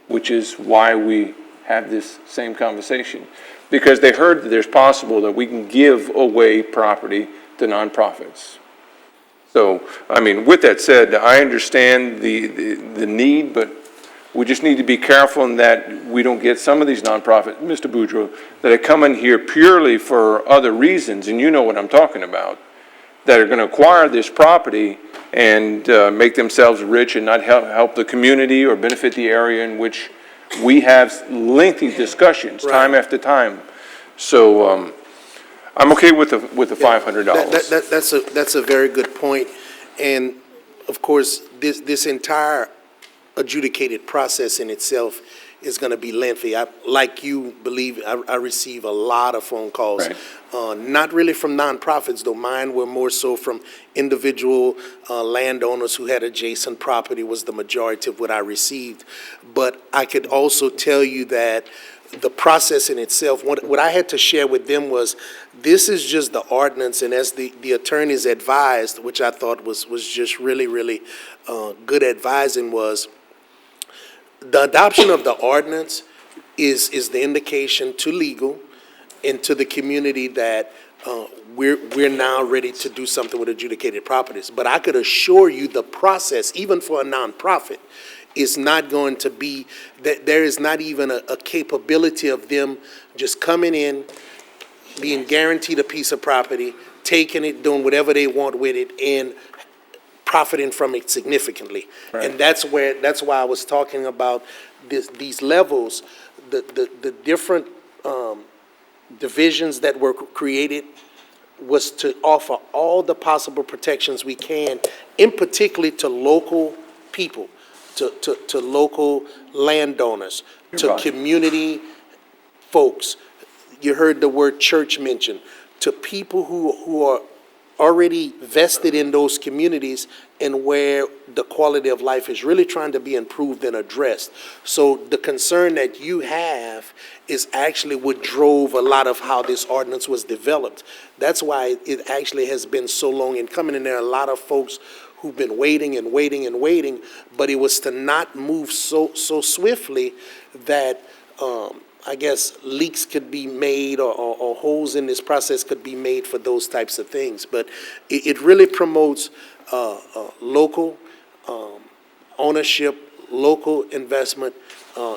which is why we have this same conversation, because they heard that there's possible that we can give away property to nonprofits. So, I mean, with that said, I understand the need, but we just need to be careful in that we don't get some of these nonprofits, Mr. Boudreau, that are coming here purely for other reasons, and you know what I'm talking about, that are going to acquire this property and make themselves rich and not help the community or benefit the area in which we have lengthy discussions time after time. So I'm okay with the $500.
That's a very good point. And of course, this entire adjudicated process in itself is going to be lengthy. Like you believe, I receive a lot of phone calls.
Right.
Not really from nonprofits, though. Mine were more so from individual landowners who had adjacent property was the majority of what I received. But I could also tell you that the process in itself, what I had to share with them was, this is just the ordinance, and as the attorneys advised, which I thought was just really, really good advising, was the adoption of the ordinance is the indication to legal and to the community that we're now ready to do something with adjudicated properties. But I could assure you the process, even for a nonprofit, is not going to be, that there is not even a capability of them just coming in, being guaranteed a piece of property, taking it, doing whatever they want with it, and profiting from it significantly.
Right.
And that's why I was talking about these levels, the different divisions that were created was to offer all the possible protections we can, in particular to local people, to local landowners, to community folks. You heard the word church mentioned, to people who are already vested in those communities and where the quality of life is really trying to be improved and addressed. So the concern that you have is actually what drove a lot of how this ordinance was developed. That's why it actually has been so long in coming, and there are a lot of folks who've been waiting and waiting and waiting, but it was to not move so swiftly that I guess leaks could be made or holes in this process could be made for those types of things. But it really promotes local ownership, local investment,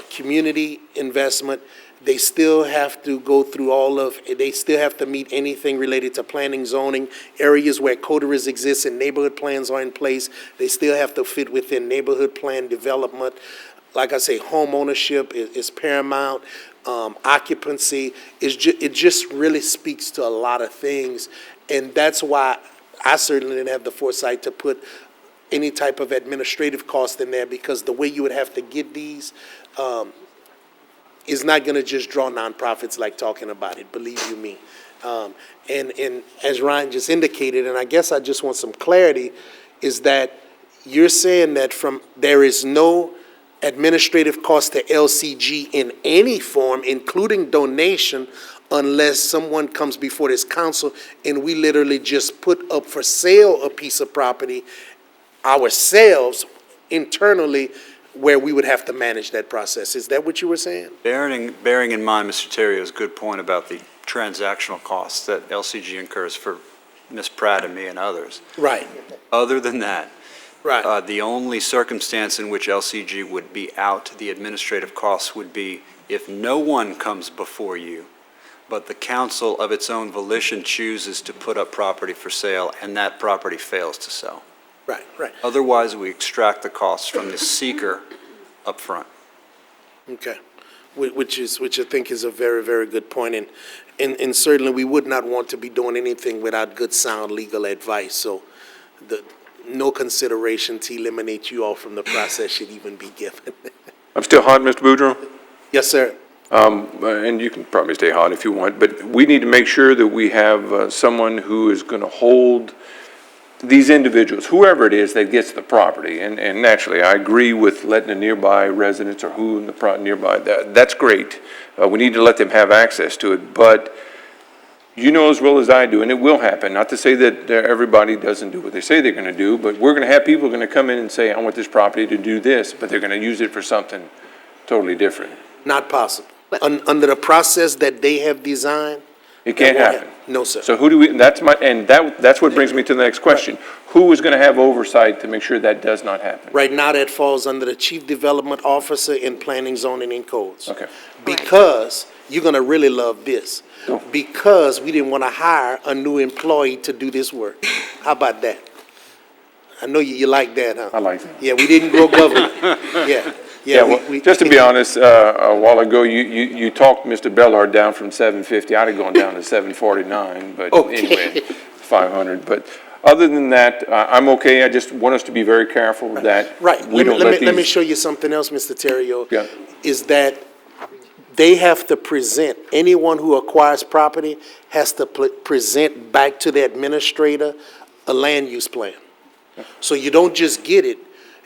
community investment. They still have to go through they still have to meet anything related to planning, zoning, areas where coteries exist and neighborhood plans are in place. They still have to fit within neighborhood plan development. Like I say, home ownership is paramount. Occupancy it just really speaks to a lot of things, and that's why I certainly didn't have the foresight to put any type of administrative cost in there, because the way you would have to get these is not going to just draw nonprofits like talking about it, believe you me. And as Ryan just indicated, and I guess I just want some clarity, is that you're saying that there is no administrative cost to LCG in any form, including donation, unless someone comes before this council and we literally just put up for sale a piece of property ourselves internally, where we would have to manage that process. Is that what you were saying?
Bearing in mind Mr. Terrio's good point about the transactional costs that LCG incurs for Ms. Pratt and me and others.
Right.
Other than that,
right.
The only circumstance in which LCG would be out the administrative costs would be if no one comes before you, but the council of its own volition chooses to put up property for sale and that property fails to sell.
Right, right.
Otherwise, we extract the costs from the seeker upfront.
Okay. Which I think is a very, very good point. And certainly, we would not want to be doing anything without good, sound legal advice. So no consideration to eliminate you all from the process should even be given.
I'm still hot, Mr. Boudreaux?
Yes, sir.
And you can probably stay hot if you want, but we need to make sure that we have someone who is going to hold these individuals, whoever it is that gets the property. And naturally, I agree with letting the nearby residents or who in the nearby, that's great. We need to let them have access to it, but you know as well as I do, and it will happen, not to say that everybody doesn't do what they say they're going to do, but we're going to have people going to come in and say, I want this property to do this, but they're going to use it for something totally different.
Not possible. Under the process that they have designed.
It can't happen.
No, sir.
So who do we, that's what brings me to the next question. Who is going to have oversight to make sure that does not happen?
Right now, that falls under the Chief Development Officer in Planning, Zoning, and Codes.
Okay.
Because, you're going to really love this, because we didn't want to hire a new employee to do this work. How about that? I know you like that, huh?
I like that.
Yeah, we didn't grow government. Yeah.
Yeah, well, just to be honest, a while ago, you talked Mr. Bellard down from 750. I'd have gone down to 749, but anyway, 500. But other than that, I'm okay. I just want us to be very careful that we don't let these.
Let me show you something else, Mr. Terrio.
Yeah.
Is that they have to present, anyone who acquires property has to present back to the administrator a land use plan. So you don't just get it,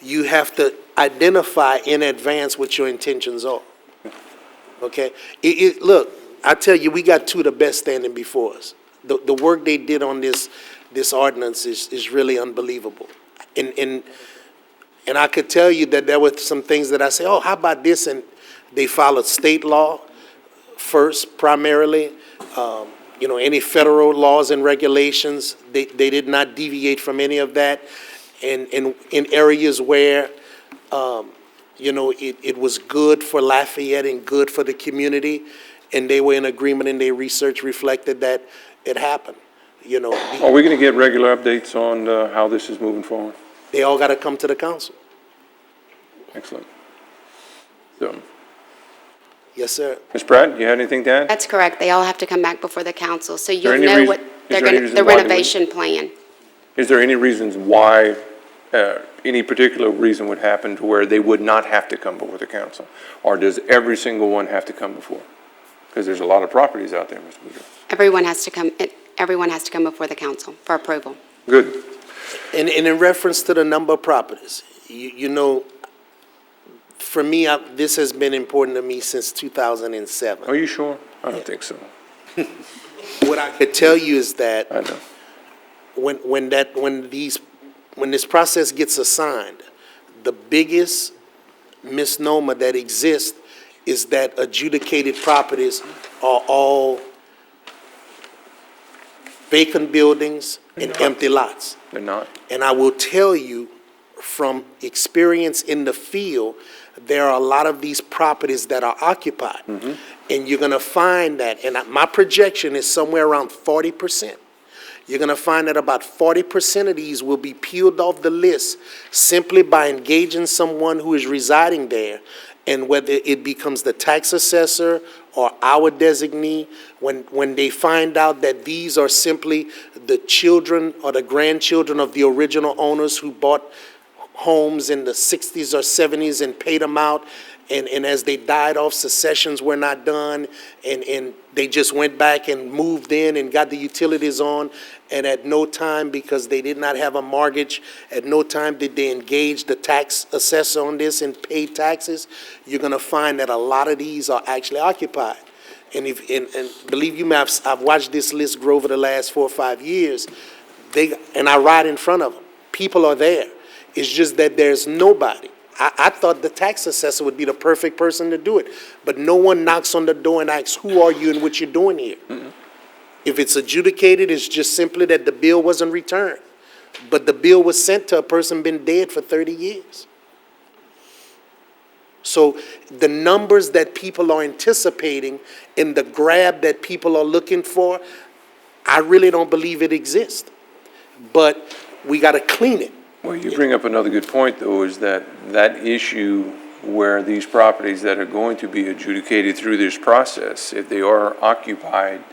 you have to identify in advance what your intentions are. Okay? Look, I tell you, we got two of the best standing before us. The work they did on this ordinance is really unbelievable. And I could tell you that there were some things that I say, oh, how about this? And they followed state law first, primarily. Any federal laws and regulations, they did not deviate from any of that. And in areas where, it was good for Lafayette and good for the community, and they were in agreement, and their research reflected that it happened,
Are we going to get regular updates on how this is moving forward?
They all got to come to the council.
Excellent. So,
Yes, sir.
Ms. Pratt, you have anything to add?
That's correct. They all have to come back before the council, so
there
you'll
any
know
reason-
what
is
they're
there any
going to,
reason
the
why they
renovation plan.
Is there any reasons why, any particular reason would happen to where they would not have to come before the council? Or does every single one have to come before? Because there's a lot of properties out there, Mr. Boudreaux.
Everyone has to come before the council for approval.
Good.
And in reference to the number of properties, for me, this has been important to me since 2007.
Are you sure? I don't think so.
What I could tell you is that
I know.
when this process gets assigned, the biggest misnomer that exists is that adjudicated properties are all vacant buildings and empty lots.
They're not.
And I will tell you from experience in the field, there are a lot of these properties that are occupied.
Mm-hmm.
And you're going to find that, and my projection is somewhere around 40%. You're going to find that about 40% of these will be peeled off the list simply by engaging someone who is residing there. And whether it becomes the tax assessor or our designee, when they find out that these are simply the children or the grandchildren of the original owners who bought homes in the 60s or 70s and paid them out, and as they died off, successions were not done, and they just went back and moved in and got the utilities on, and at no time, because they did not have a mortgage, at no time did they engage the tax assessor on this and pay taxes, you're going to find that a lot of these are actually occupied. And believe you me, I've watched this list grow over the last 4 or 5 years, and I ride in front of them. People are there. It's just that there's nobody. I thought the tax assessor would be the perfect person to do it, but no one knocks on the door and asks, who are you and what you're doing here? Mm-hmm. If it's adjudicated, it's just simply that the bill wasn't returned, but the bill was sent to a person been dead for 30 years. So the numbers that people are anticipating and the grab that people are looking for, I really don't believe it exists. But we got to clean it.
Well, you bring up another good point, though, is that issue where these properties that are going to be adjudicated through this process, if they are occupied,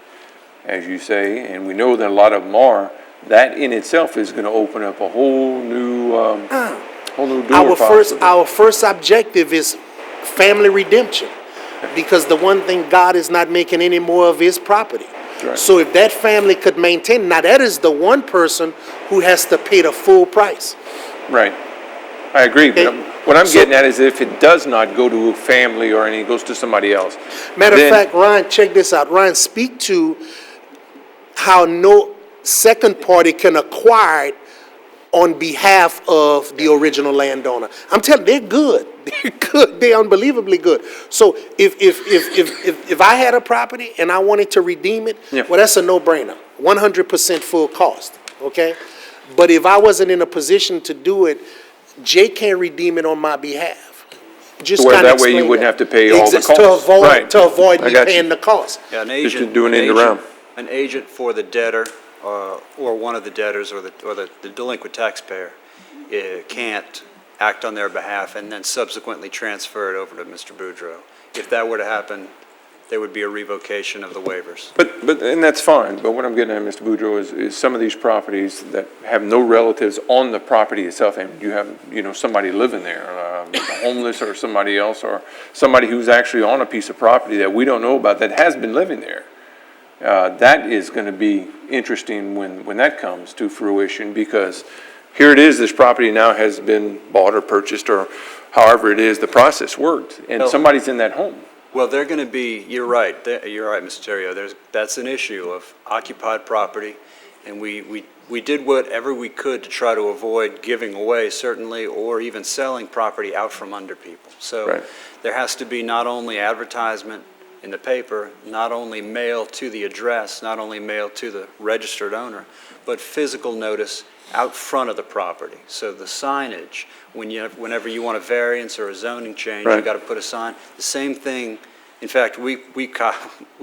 as you say, and we know that a lot of them are, that in itself is going to open up a whole new door possibly.
Our first objective is family redemption, because the one thing, God is not making any more of his property.
Right.
So if that family could maintain, now that is the one person who has to pay the full price.
Right. I agree, but
Okay.
what I'm
So-
getting at is if it does not go to a family or anything, it goes to somebody else.
Matter of
then-
fact, Ryan, check this out. Ryan, speak to how no second party can acquire it on behalf of the original landowner. I'm telling you, they're good. They're good. They're unbelievably good. So if I had a property and I wanted to redeem it,
Yeah.
well, that's a no-brainer. 100% full cost, okay? But if I wasn't in a position to do it, Jay can't redeem it on my behalf. Just
Where
kinda
that way you
explain
wouldn't
that.
have to pay all the
Exist-
costs. Right.
To avoid
I
me
got you.
paying the cost.
Yeah, an
Just
agent.
doing
an
it around.
agent- An agent for the debtor, or one of the debtors, or the delinquent taxpayer, can't act on their behalf and then subsequently transfer it over to Mr. Boudreau. If that were to happen, there would be a revocation of the waivers.
And that's fine, but what I'm getting at, Mr. Boudreau, is some of these properties that have no relatives on the property itself, and you have, somebody living there, homeless or somebody else, or somebody who's actually on a piece of property that we don't know about that has been living there. That is going to be interesting when that comes to fruition, because here it is, this property now has been bought or purchased, or however it is, the process worked, and somebody's in that home.
Well, they're going to be, you're right, Mr. Terrio, that's an issue of occupied property, and we did whatever we could to try to avoid giving away, certainly, or even selling property out from under people. So
Right.
there has to be not only advertisement in the paper, not only mail to the address, not only mail to the registered owner, but physical notice out front of the property. So the signage, whenever you want a variance or a zoning change,
Right.
you got to put a sign. The same thing, in fact, we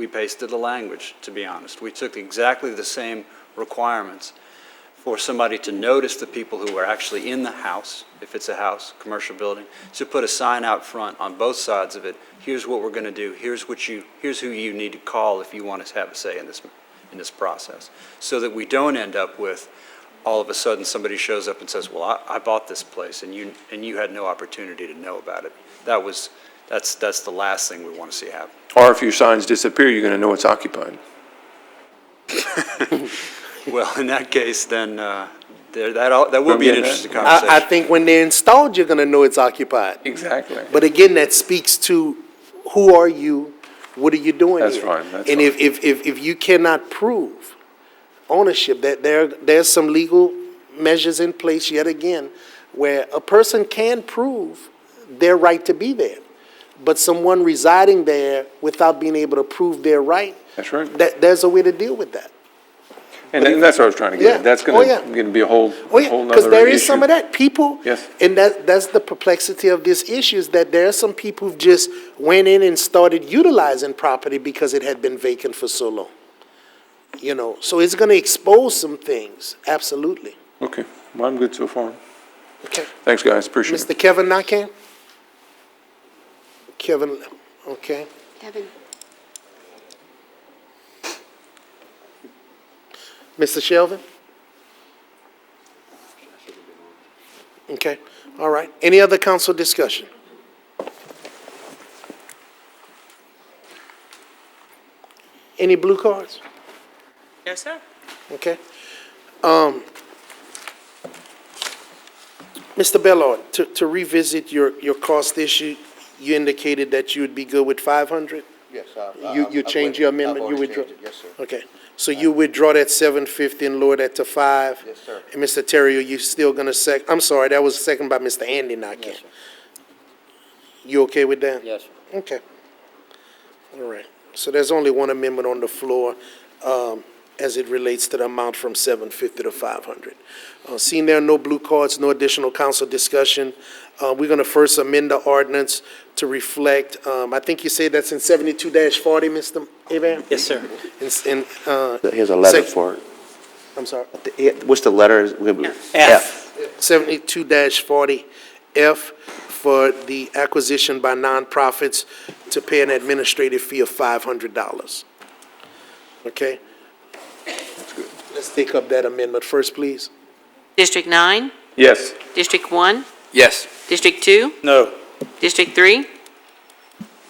pasted the language, to be honest. We took exactly the same requirements for somebody to notice the people who are actually in the house, if it's a house, commercial building, to put a sign out front on both sides of it. Here's what we're going to do. Here's who you need to call if you want to have a say in this process, so that we don't end up with all of a sudden somebody shows up and says, well, I bought this place and you had no opportunity to know about it. That's the last thing we want to see happen.
Or if your signs disappear, you're going to know it's occupied.
Well, in that case, then that will be an interesting conversation.
I think when they're installed, you're gonna know it's occupied.
Exactly.
But again, that speaks to who are you, what are you doing
That's
here?
fine, that's
And
fine.
if you cannot prove ownership, that there's some legal measures in place yet again, where a person can prove their right to be there. But someone residing there without being able to prove their right,
That's right.
there's a way to deal with that.
And that's what I was trying to get
Yeah.
at. That's
Oh,
going
yeah.
to be a whole
Oh, yeah,
nother
because there is
issue.
some of that. People,
Yes.
and that's the perplexity of this issue, is that there are some people who just went in and started utilizing property because it had been vacant for so long. So it's going to expose some things, absolutely.
Okay, well, I'm good so far.
Okay.
Thanks, guys, appreciate it.
Mr. Kevin Nakan? Kevin, okay.
Kevin?
Mr. Shelvin? Okay, all right. Any other council discussion? Any blue cards?
Yes, sir.
Okay. Mr. Bellard, to revisit your cost issue, you indicated that you would be good with 500?
Yes.
You change your amendment, you withdraw?
Yes, sir.
Okay, so you withdraw that 750 and lower that to 5?
Yes, sir.
And Mr. Terrio, you still gonna I'm sorry, that was second by Mr. Andy Nakan.
Yes, sir.
You okay with that?
Yes, sir.
Okay. All right. So there's only one amendment on the floor, as it relates to the amount from 750 to 500. Seeing there are no blue cards, no additional council discussion, we're gonna first amend the ordinance to reflect, I think you say that's in 72-40, Mr. Abraham?
Yes, sir.
In,
Here's a letter
sec-
for it.
I'm sorry.
What's the letter?
F.
72-40F for the acquisition by nonprofits to pay an administrative fee of $500. Okay? Let's take up that amendment first, please.
District 9,
Yes.
District 1,
Yes.
District 2,
No.
District 3,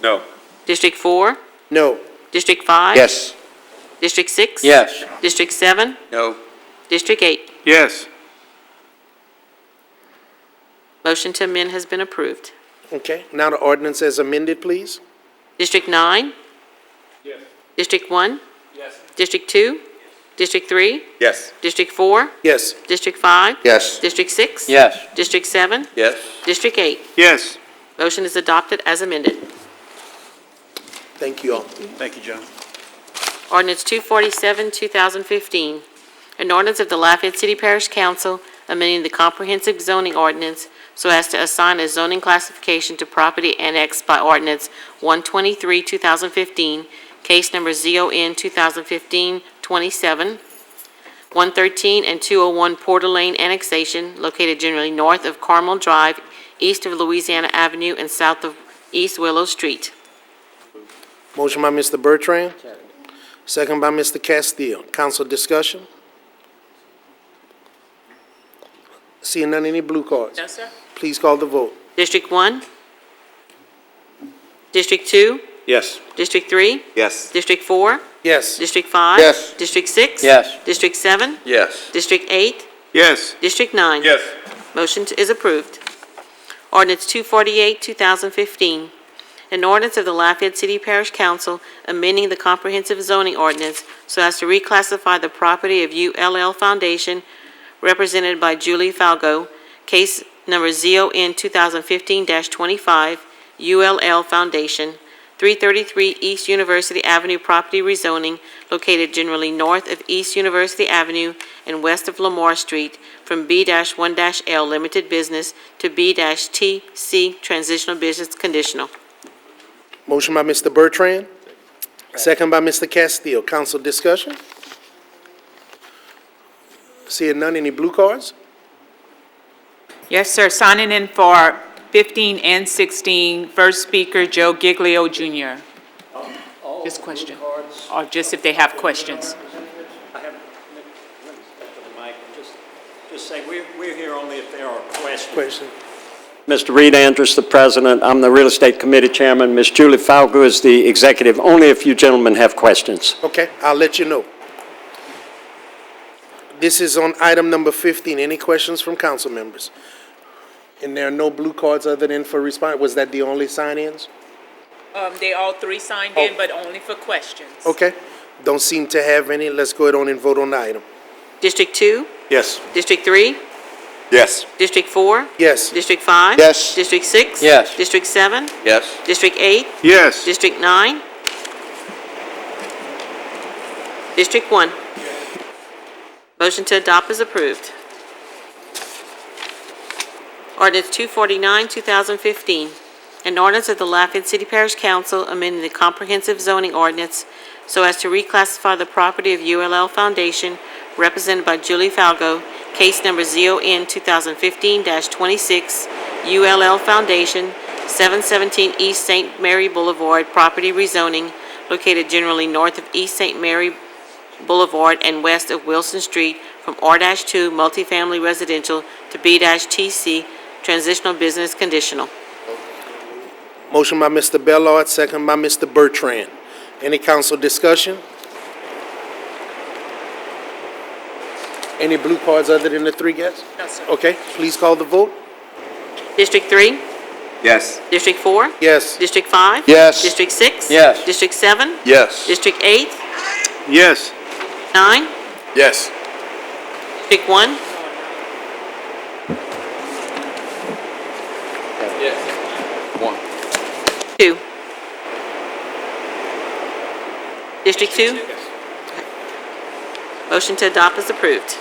No.
District 4,
No.
District 5.
Yes.
District 6.
Yes.
District 7,
No.
District 8.
Yes.
Motion to amend has been approved.
Okay, now the ordinance as amended, please.
District 9?
Yes.
District 1?
Yes.
District 2? District 3?
Yes.
District 4?
Yes.
District 5?
Yes.
District 6?
Yes.
District 7?
Yes.
District 8.
Yes.
Motion is adopted as amended.
Thank you all.
Thank you, John.
Ordinance 247, 2015, an ordinance of the Lafayette City Parish Council amending the comprehensive zoning ordinance so as to assign a zoning classification to property annexed by ordinance 123, 2015, case number ZON 2015-27, 113 and 201 Porter Lane annexation located generally north of Carmel Drive, east of Louisiana Avenue, and south of East Willow Street.
Motion by Mr. Bertrand, second by Mr. Castillo. Council discussion? Seeing none, any blue cards?
No, sir.
Please call the vote.
District 1? District 2?
Yes.
District 3?
Yes.
District 4?
Yes.
District 5?
Yes.
District 6?
Yes.
District 7?
Yes.
District 8?
Yes.
District 9?
Yes.
Motion is approved. Ordinance 248, 2015, an ordinance of the Lafayette City Parish Council amending the comprehensive zoning ordinance so as to reclassify the property of ULL Foundation represented by Julie Falgo, case number ZON 2015-25, ULL Foundation, 333 East University Avenue property rezoning located generally north of East University Avenue and west of Lamar Street from B-1-L Limited Business to B-TC Transitional Business Conditional.
Motion by Mr. Bertrand, second by Mr. Castillo. Council discussion? Seeing none, any blue cards?
Yes, sir. Signing in for 15 and 16, first speaker, Joe Giglio Jr. Just question, or just if they have questions.
Just say, we're here only if there are questions.
Question.
Mr. Reed Andrews, the president. I'm the Real Estate Committee Chairman. Ms. Julie Falco is the executive. Only if you gentlemen have questions.
Okay, I'll let you know. This is on item number 15. Any questions from council members? And there are no blue cards other than for response. Was that the only sign-ins?
They all three signed in, but only for questions.
Okay, don't seem to have any. Let's go ahead on and vote on the item.
District 2?
Yes.
District 3?
Yes.
District 4?
Yes.
District 5?
Yes.
District 6?
Yes.
District 7?
Yes.
District 8?
Yes.
District 9? District 1? Motion to adopt is approved. Ordinance 249, 2015, an ordinance of the Lafayette City Parish Council amending the comprehensive zoning ordinance so as to reclassify the property of ULL Foundation represented by Julie Falgo, case number ZON 2015-26, ULL Foundation, 717 East St. Mary Boulevard, property rezoning located generally north of East St. Mary Boulevard and west of Wilson Street from R-2 multifamily residential to B-TC transitional business conditional.
Motion by Mr. Bellard, second by Mr. Bertrand. Any council discussion? Any blue cards other than the three guests?
No, sir.
Okay, please call the vote.
District 3?
Yes.
District 4?
Yes.
District 5?
Yes.
District 6?
Yes.
District 7?
Yes.
District 8?
Yes.
9?
Yes.
District 1?
Yes. 1.
2? District 2? Motion to adopt is approved.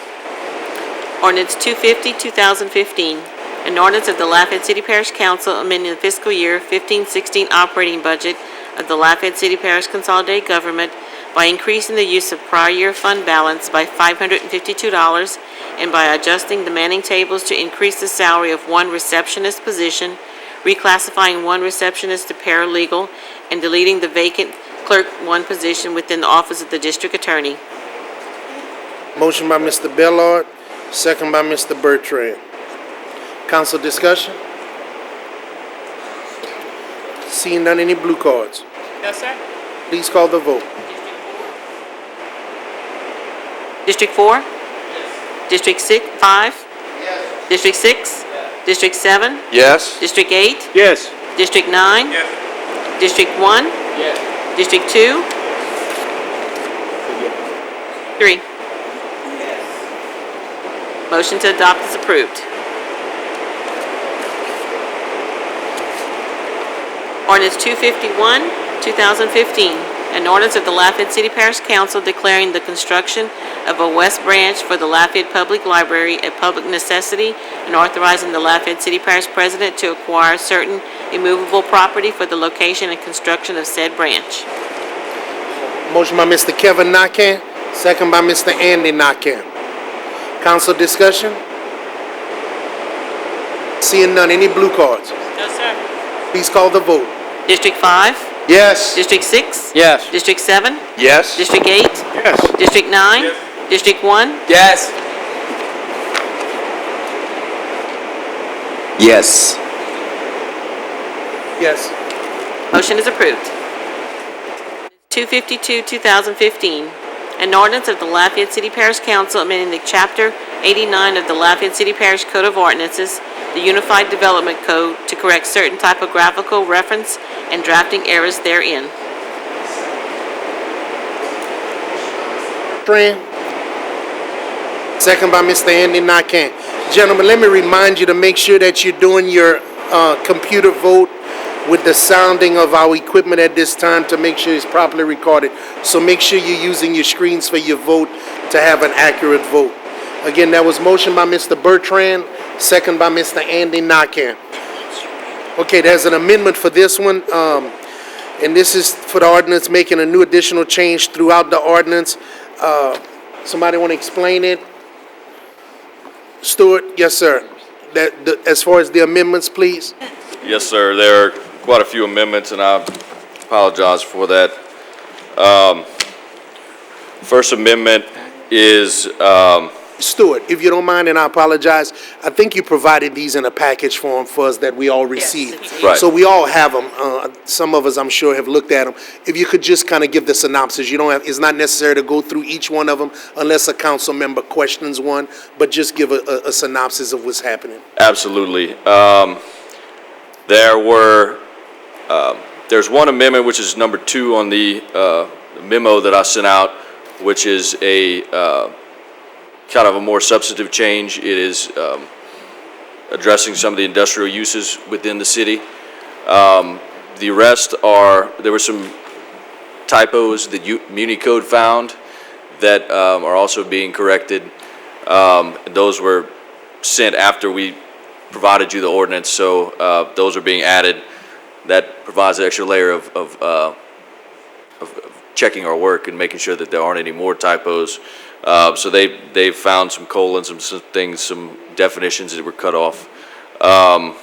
Ordinance 250, 2015, an ordinance of the Lafayette City Parish Council amending the fiscal year 15-16 operating budget of the Lafayette City Parish Consolidated Government by increasing the use of prior year fund balance by $552 and by adjusting the manning tables to increase the salary of one receptionist position, reclassifying one receptionist to paralegal, and deleting the vacant clerk one position within the office of the district attorney.
Motion by Mr. Bellard, second by Mr. Bertrand. Council discussion? Seeing none, any blue cards?
No, sir.
Please call the vote.
District 4? District 5? District 6? District 7?
Yes.
District 8?
Yes.
District 9? District 1? District 2? 3? Motion to adopt is approved. Ordinance 251, 2015, an ordinance of the Lafayette City Parish Council declaring the construction of a west branch for the Lafayette Public Library a public necessity and authorizing the Lafayette City Parish President to acquire certain immovable property for the location and construction of said branch.
Motion by Mr. Kevin Nakam, second by Mr. Andy Nakam. Council discussion? Seeing none, any blue cards?
No, sir.
Please call the vote.
District 5?
Yes.
District 6?
Yes.
District 7?
Yes.
District 8?
Yes.
District 9? District 1?
Yes. Yes.
Yes.
Motion is approved. 252, 2015, an ordinance of the Lafayette City Parish Council amending the Chapter 89 of the Lafayette City Parish Code of Ordinances, the Unified Development Code, to correct certain typographical reference and drafting errors therein.
Bertrand, second by Mr. Andy Nakam. Gentlemen, let me remind you to make sure that you're doing your computer vote with the sounding of our equipment at this time to make sure it's properly recorded. So make sure you're using your screens for your vote to have an accurate vote. Again, that was motion by Mr. Bertrand, second by Mr. Andy Nakam. Okay, there's an amendment for this one, and this is for the ordinance making a new additional change throughout the ordinance. Somebody want to explain it? Stewart? Yes, sir. As far as the amendments, please.
Yes, sir. There are quite a few amendments, and I apologize for that. First amendment is...
Stewart, if you don't mind, and I apologize, I think you provided these in a package form for us that we all received.
Yes. Right.
So we all have them. Some of us, I'm sure, have looked at them. If you could just kind of give the synopsis. You don't have, it's not necessary to go through each one of them unless a council member questions one, but just give a synopsis of what's happening.
Absolutely. There's one amendment, which is number 2 on the memo that I sent out, which is a kind of a more substantive change. It is addressing some of the industrial uses within the city. The rest are, there were some typos that Muni Code found that are also being corrected. Those were sent after we provided you the ordinance, so those are being added. That provides an extra layer of checking our work and making sure that there aren't any more typos. So they've found some colons, some things, some definitions that were cut off. And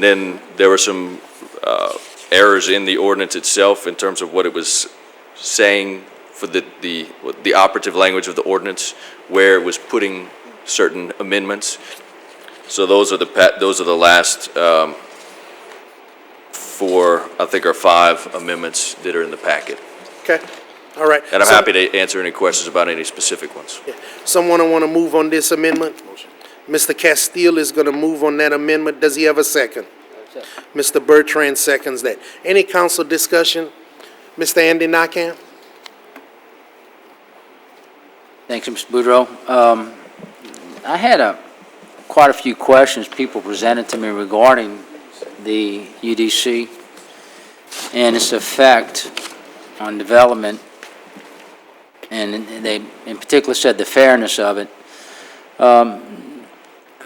then there were some errors in the ordinance itself in terms of what it was saying for the operative language of the ordinance, where it was putting certain amendments. So those are the last 4, I think, or 5 amendments that are in the packet.
Okay, all right.
And I'm happy to answer any questions about any specific ones.
Someone want to move on this amendment? Mr. Castile is going to move on that amendment. Does he have a second? Mr. Bertrand seconds that. Any council discussion? Mr. Andy Nakam?
Thanks, Mr. Boudreau. I had quite a few questions people presented to me regarding the UDC and its effect on development, and they in particular said the fairness of it.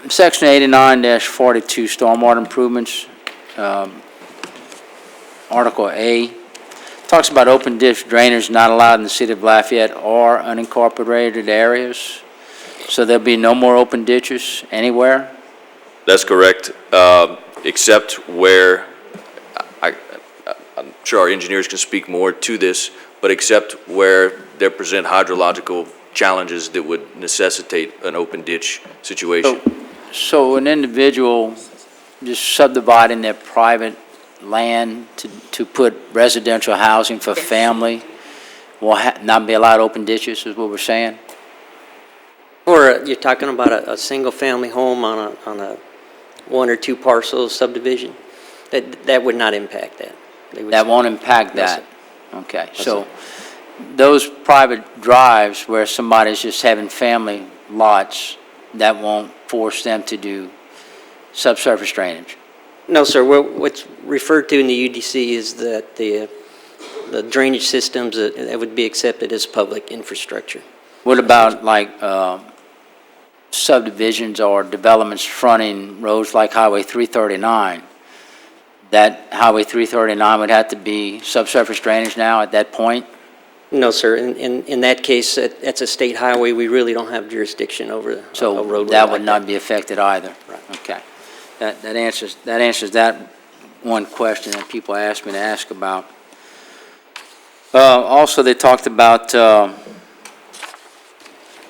Section 89-42 stormwater improvements, Article A, talks about open ditch drainage not allowed in the city of Lafayette or unincorporated areas. So there'll be no more open ditches anywhere?
That's correct, except where, I'm sure our engineers can speak more to this, but except where there present hydrological challenges that would necessitate an open ditch situation.
So an individual just subdividing their private land to put residential housing for family will not be allowed open ditches, is what we're saying?
Or you're talking about a single-family home on a one or two parcel subdivision? That would not impact that.
That won't impact
No,
that?
sir.
Okay,
No,
so
sir.
those private drives where somebody's just having family lots, that won't force them to do subsurface drainage?
No, sir. What's referred to in the UDC is that the drainage systems that would be accepted as public infrastructure.
What about like subdivisions or developments fronting roads like Highway 339? That Highway 339 would have to be subsurface drainage now at that point?
No, sir. In that case, that's a state highway. We really don't have jurisdiction over a roadway
So
like
that would not be affected either? Right. Okay. That answers that one question that people asked me to ask about. Also, they talked about, oh,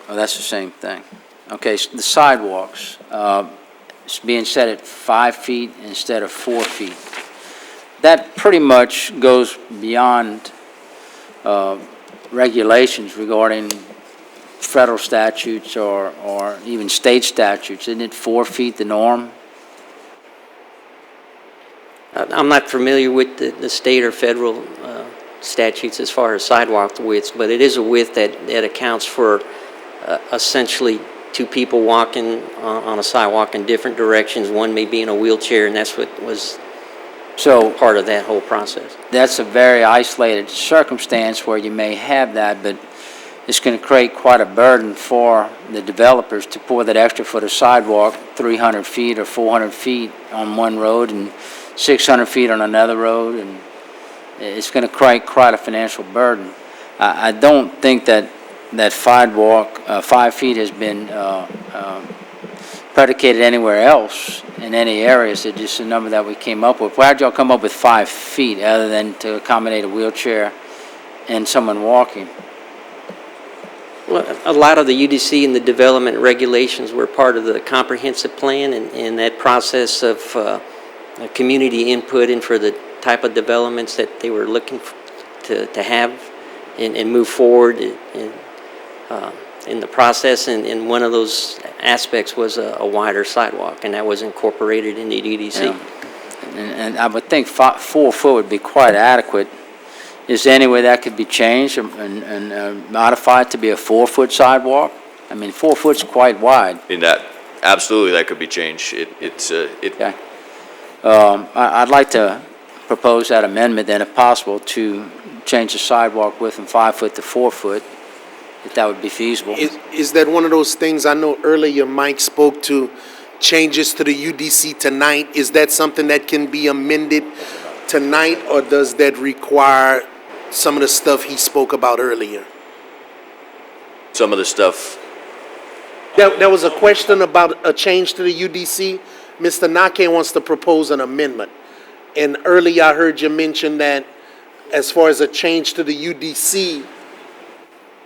that's the same thing. Okay, so the sidewalks, it's being set at 5 feet instead of 4 feet. That pretty much goes beyond regulations regarding federal statutes or even state statutes. Isn't it 4 feet the norm?
I'm not familiar with the state or federal statutes as far as sidewalk widths, but it is a width that accounts for essentially two people walking on a sidewalk in different directions. One may be in a wheelchair, and that's what was part of that whole process.
That's a very isolated circumstance where you may have that, but it's going to create quite a burden for the developers to pour that extra foot of sidewalk 300 feet or 400 feet on one road and 600 feet on another road, and it's going to create quite a financial burden. I don't think that sidewalk, 5 feet has been predicated anywhere else in any areas. It's just a number that we came up with. Why did y'all come up with 5 feet other than to accommodate a wheelchair and someone walking?
Well, a lot of the UDC and the development regulations were part of the comprehensive plan, and that process of community input and for the type of developments that they were looking to have and move forward in the process. And one of those aspects was a wider sidewalk, and that was incorporated in the UDC.
Yeah. And I would think 4 foot would be quite adequate. Is there any way that could be changed and modified to be a 4 foot sidewalk? I mean, 4 foot's quite wide.
In that, absolutely, that could be changed.
Okay. I'd like to propose that amendment then, if possible, to change the sidewalk width from 5 foot to 4 foot, if that would be feasible.
Is that one of those things, I know earlier Mike spoke to changes to the UDC tonight. Is that something that can be amended tonight, or does that require some of the stuff he spoke about earlier?
Some of the stuff,
There was a question about a change to the UDC. Mr. Nake wants to propose an amendment. And earlier I heard you mention that as far as a change to the UDC,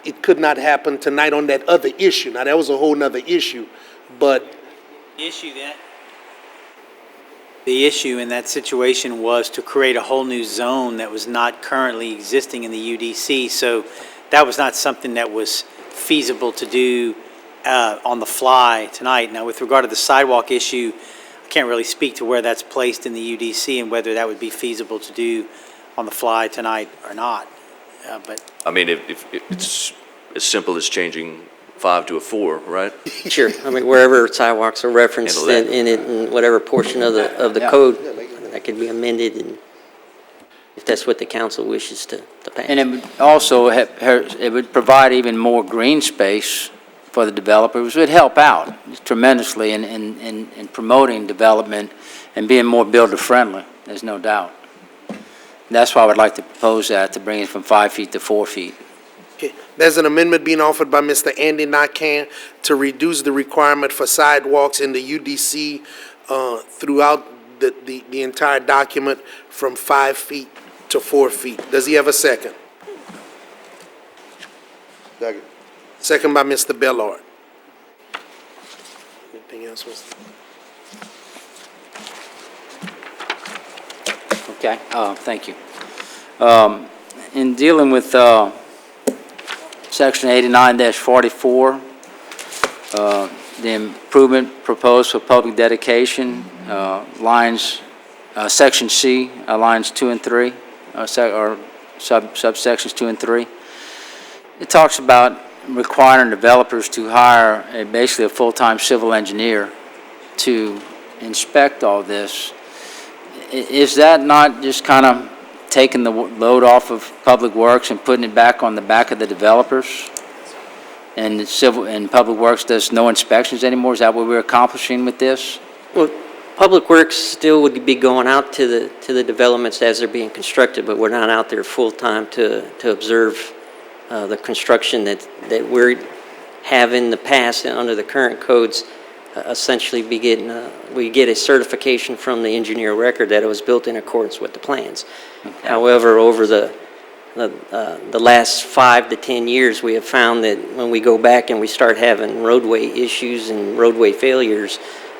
it could not happen tonight on that other issue. Now, that was a whole nother issue, but
The issue in that situation was to create a whole new zone that was not currently existing in the UDC. So that was not something that was feasible to do on the fly tonight. Now, with regard to the sidewalk issue, I can't really speak to where that's placed in the UDC and whether that would be feasible to do on the fly tonight or not. But
I mean, if it's as simple as changing 5 to a 4, right?
Sure. I mean, wherever sidewalks are referenced in it, in whatever portion of the code, that could be amended, and if that's what the council wishes to pass.
And it would also, it would provide even more green space for the developers, which would help out tremendously in promoting development and being more builder-friendly, there's no doubt. That's why I would like to propose that, to bring it from 5 feet to 4 feet.
Okay, there's an amendment being offered by Mr. Andy Nakane to reduce the requirement for sidewalks in the UDC throughout the entire document from 5 feet to 4 feet. Does he have a second?
Second.
Second by Mr. Bellard. Anything else, Mr.?
Okay, thank you. In dealing with Section 89-44, the improvement proposed for public dedication, Section C, lines 2 and 3, or subsections 2 and 3. It talks about requiring developers to hire basically a full-time civil engineer to inspect all this. Is that not just kind of taking the load off of Public Works and putting it back on the back of the developers? And Public Works does no inspections anymore? Is that what we're accomplishing with this?
Well, Public Works still would be going out to the developments as they're being constructed, but we're not out there full-time to observe the construction that we have in the past and under the current codes. Essentially we get a certification from the engineer record that it was built in accordance with the plans. Okay. However, over the last 5 to 10 years, we have found that when we go back and we start having roadway issues and roadway failures,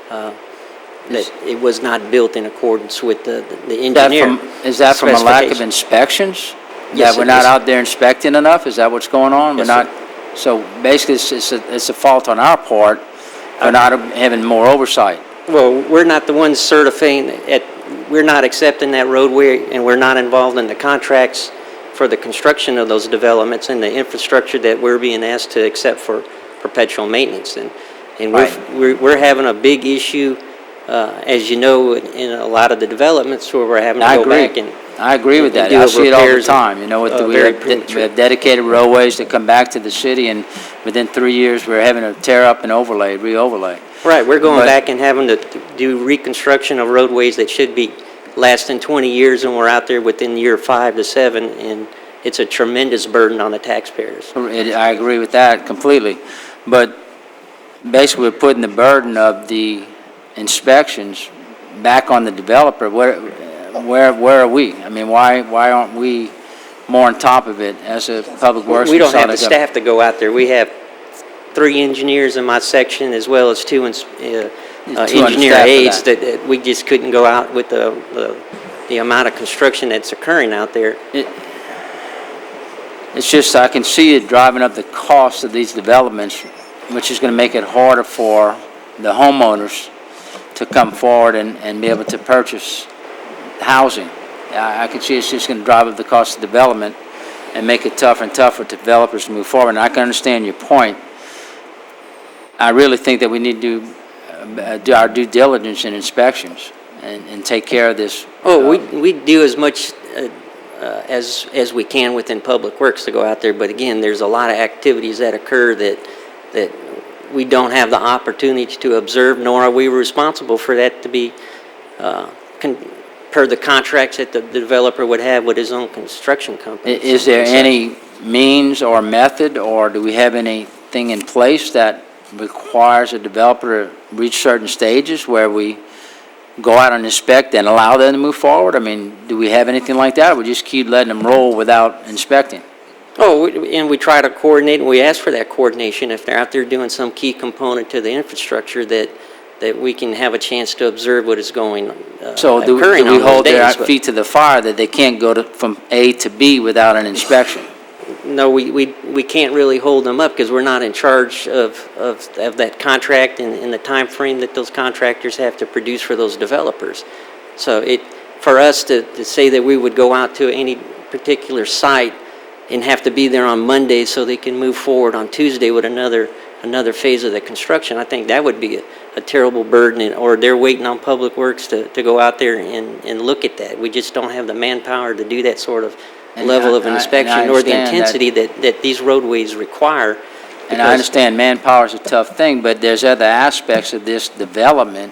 that it was not built in accordance with the engineer.
Is that from a lack of inspections?
Yes,
that we're not out there inspecting enough? Is that what's going on?
Yes,
we're not. So basically, it's a fault on our part for not having more oversight.
Well, we're not the ones certifying we're not accepting that roadway, and we're not involved in the contracts for the construction of those developments and the infrastructure that we're being asked to accept for perpetual maintenance. And we're having a big issue, as you know, in a lot of the developments where we're having to go back and
I agree with that. I see it all the time. You know, we have dedicated roadways that come back to the city, and within 3 years, we're having to tear up and re-overlay.
Right, we're going back and having to do reconstruction of roadways that should be lasting 20 years, and we're out there within year 5 to 7, and it's a tremendous burden on the taxpayers.
I agree with that completely. But basically, we're putting the burden of the inspections back on the developer. Where are we? I mean, why aren't we more on top of it as a public works?
We don't have the staff to go out there. We have 3 engineers in my section, as well as 2 engineer aides that we just couldn't go out with the amount of construction that's occurring out there.
It's just, I can see it driving up the cost of these developments, which is going to make it harder for the homeowners to come forward and be able to purchase housing. I can see it's just going to drive up the cost of development and make it tougher and tougher for developers to move forward. And I can understand your point. I really think that we need to do our due diligence in inspections and take care of this.
Oh, we do as much as we can within Public Works to go out there, but again, there's a lot of activities that occur that we don't have the opportunity to observe, nor are we responsible for that to be per the contracts that the developer would have with his own construction company.
Is there any means or method, or do we have anything in place that requires a developer to reach certain stages where we go out and inspect and allow them to move forward? I mean, do we have anything like that, or we just keep letting them roll without inspecting?
Oh, and we try to coordinate, and we ask for that coordination if they're out there doing some key component to the infrastructure that we can have a chance to observe what is going
So do we hold their feet to the fire that they can't go from A to B without an inspection?
No, we can't really hold them up because we're not in charge of that contract and the time frame that those contractors have to produce for those developers. So for us to say that we would go out to any particular site and have to be there on Monday so they can move forward on Tuesday with another phase of the construction, I think that would be a terrible burden, or they're waiting on Public Works to go out there and look at that. We just don't have the manpower to do that sort of level of inspection or the intensity that these roadways require.
And I understand manpower is a tough thing, but there's other aspects of this development.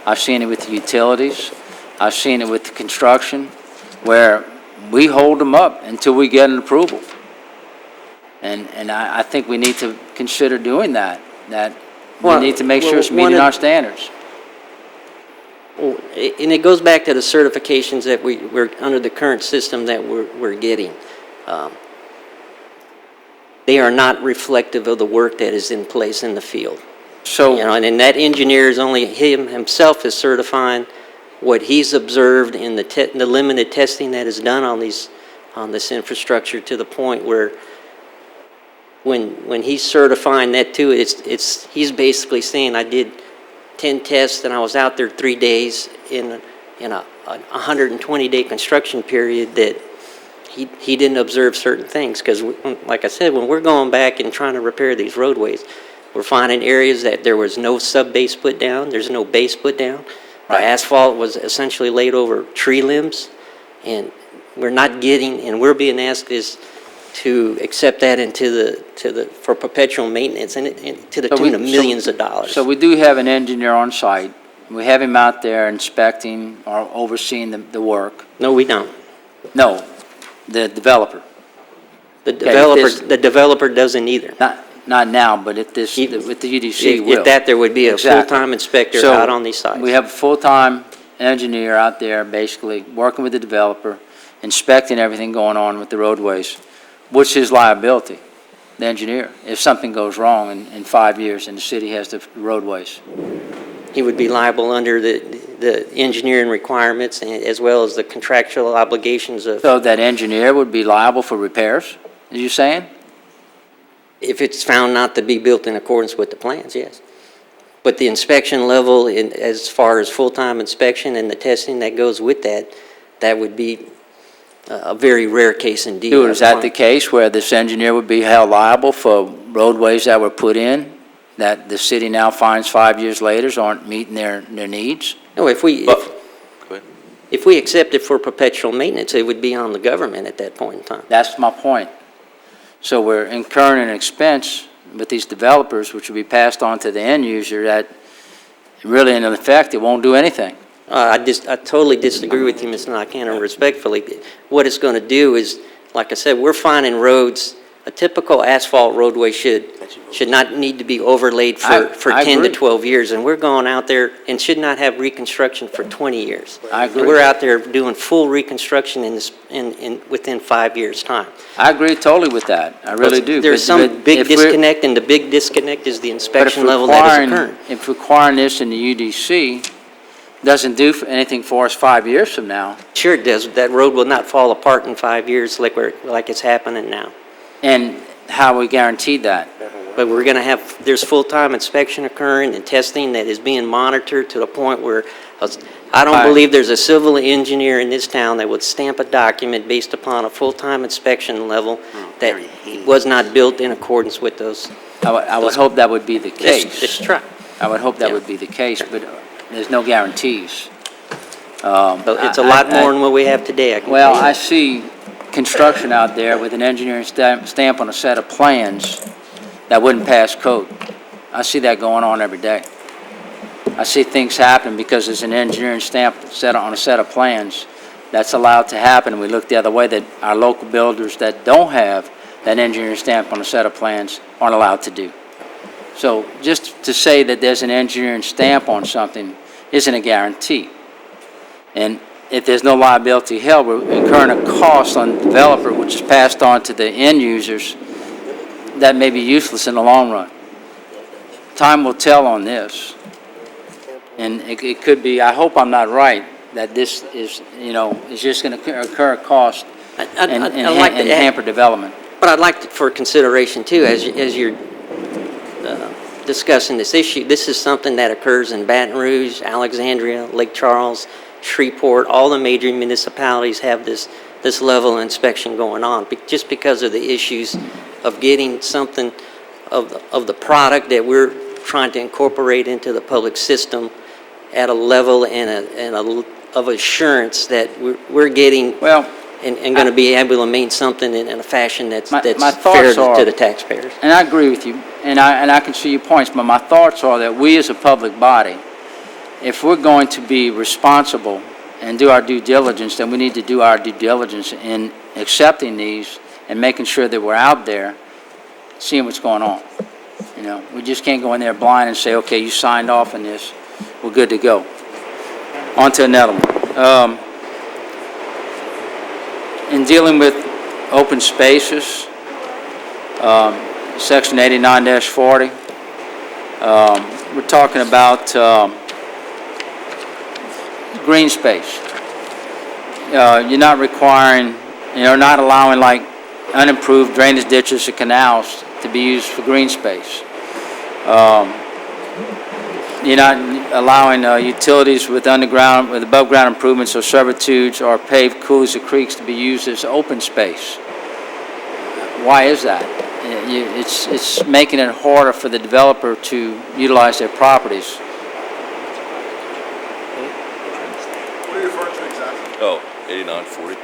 I've seen it with the utilities. I've seen it with the construction, where we hold them up until we get an approval. And I think we need to consider doing that we
Well,
need to make sure
well,
it's meeting our standards.
Well, and it goes back to the certifications that we're under the current system that we're getting. They are not reflective of the work that is in place in the field.
So,
and that engineer is only himself is certifying what he's observed in the limited testing that is done on this infrastructure, to the point where when he's certifying that too, he's basically saying, I did 10 tests and I was out there 3 days in a 120-day construction period, that he didn't observe certain things. Because, like I said, when we're going back and trying to repair these roadways, we're finding areas that there was no sub-base put down, there's no base put down. The asphalt was essentially laid over tree limbs, and we're not getting, and we're being asked to accept that for perpetual maintenance, and to the tune of millions of dollars.
So we do have an engineer on site. We have him out there inspecting or overseeing the work.
No, we don't.
No, the developer.
The developer doesn't either.
Not now, but with the UDC will.
If that, there would be a full-time inspector out on these sites.
We have a full-time engineer out there basically working with the developer, inspecting everything going on with the roadways. What's his liability, the engineer, if something goes wrong in 5 years and the city has the roadways?
He would be liable under the engineering requirements, as well as the contractual obligations of...
So that engineer would be liable for repairs, are you saying?
If it's found not to be built in accordance with the plans, yes. But the inspection level, as far as full-time inspection and the testing that goes with that, that would be a very rare case indeed.
Is that the case where this engineer would be held liable for roadways that were put in that the city now finds 5 years later aren't meeting their needs?
No, if we accept it for perpetual maintenance, it would be on the government at that point in time.
That's my point. So we're incurring an expense with these developers, which will be passed on to the end user, that really, in effect, it won't do anything.
I totally disagree with you, Mr. Nakano, respectfully. What it's going to do is, like I said, we're finding roads, a typical asphalt roadway should not need to be overlaid for 10 to 12 years, and we're going out there and should not have reconstruction for 20 years.
I agree.
We're out there doing full reconstruction within 5 years' time.
I agree totally with that. I really do.
There's some big disconnect, and the big disconnect is the inspection level that is occurring.
If requiring this in the UDC doesn't do anything for us 5 years from now.
Sure it does. That road will not fall apart in 5 years like it's happening now.
And how we guarantee that?
But we're going to have, there's full-time inspection occurring and testing that is being monitored to the point where I don't believe there's a civil engineer in this town that would stamp a document based upon a full-time inspection level that was not built in accordance with those.
I would hope that would be the case.
It's true.
I would hope that would be the case, but there's no guarantees.
It's a lot more than what we have today, I can tell you.
Well, I see construction out there with an engineering stamp on a set of plans that wouldn't pass code. I see that going on every day. I see things happen because there's an engineering stamp set on a set of plans that's allowed to happen. We look the other way, that our local builders that don't have that engineering stamp on a set of plans aren't allowed to do. So just to say that there's an engineering stamp on something isn't a guarantee. And if there's no liability held, we're incurring a cost on the developer, which is passed on to the end users, that may be useless in the long run. Time will tell on this. And it could be, I hope I'm not right, that this is, is just going to incur a cost and hamper development.
But I'd like for consideration too, as you're discussing this issue, this is something that occurs in Baton Rouge, Alexandria, Lake Charles, Shreveport. All the major municipalities have this level of inspection going on, just because of the issues of getting something of the product that we're trying to incorporate into the public system at a level of assurance that we're getting and going to be able to maintain something in a fashion that's fair to the taxpayers.
And I agree with you, and I can see your points, but my thoughts are that we as a public body, if we're going to be responsible and do our due diligence, then we need to do our due diligence in accepting these and making sure that we're out there seeing what's going on. You know, we just can't go in there blind and say, okay, you signed off on this, we're good to go. On to another one. In dealing with open spaces, Section 89-40, we're talking about green space. You're not requiring, not allowing like unimproved drainage ditches or canals to be used for green space. You're not allowing utilities with above ground improvements or servitudes or paved coulees or creeks to be used as open space. Why is that? It's making it harder for the developer to utilize their properties.
What are you referring to exactly?
Oh, 8940.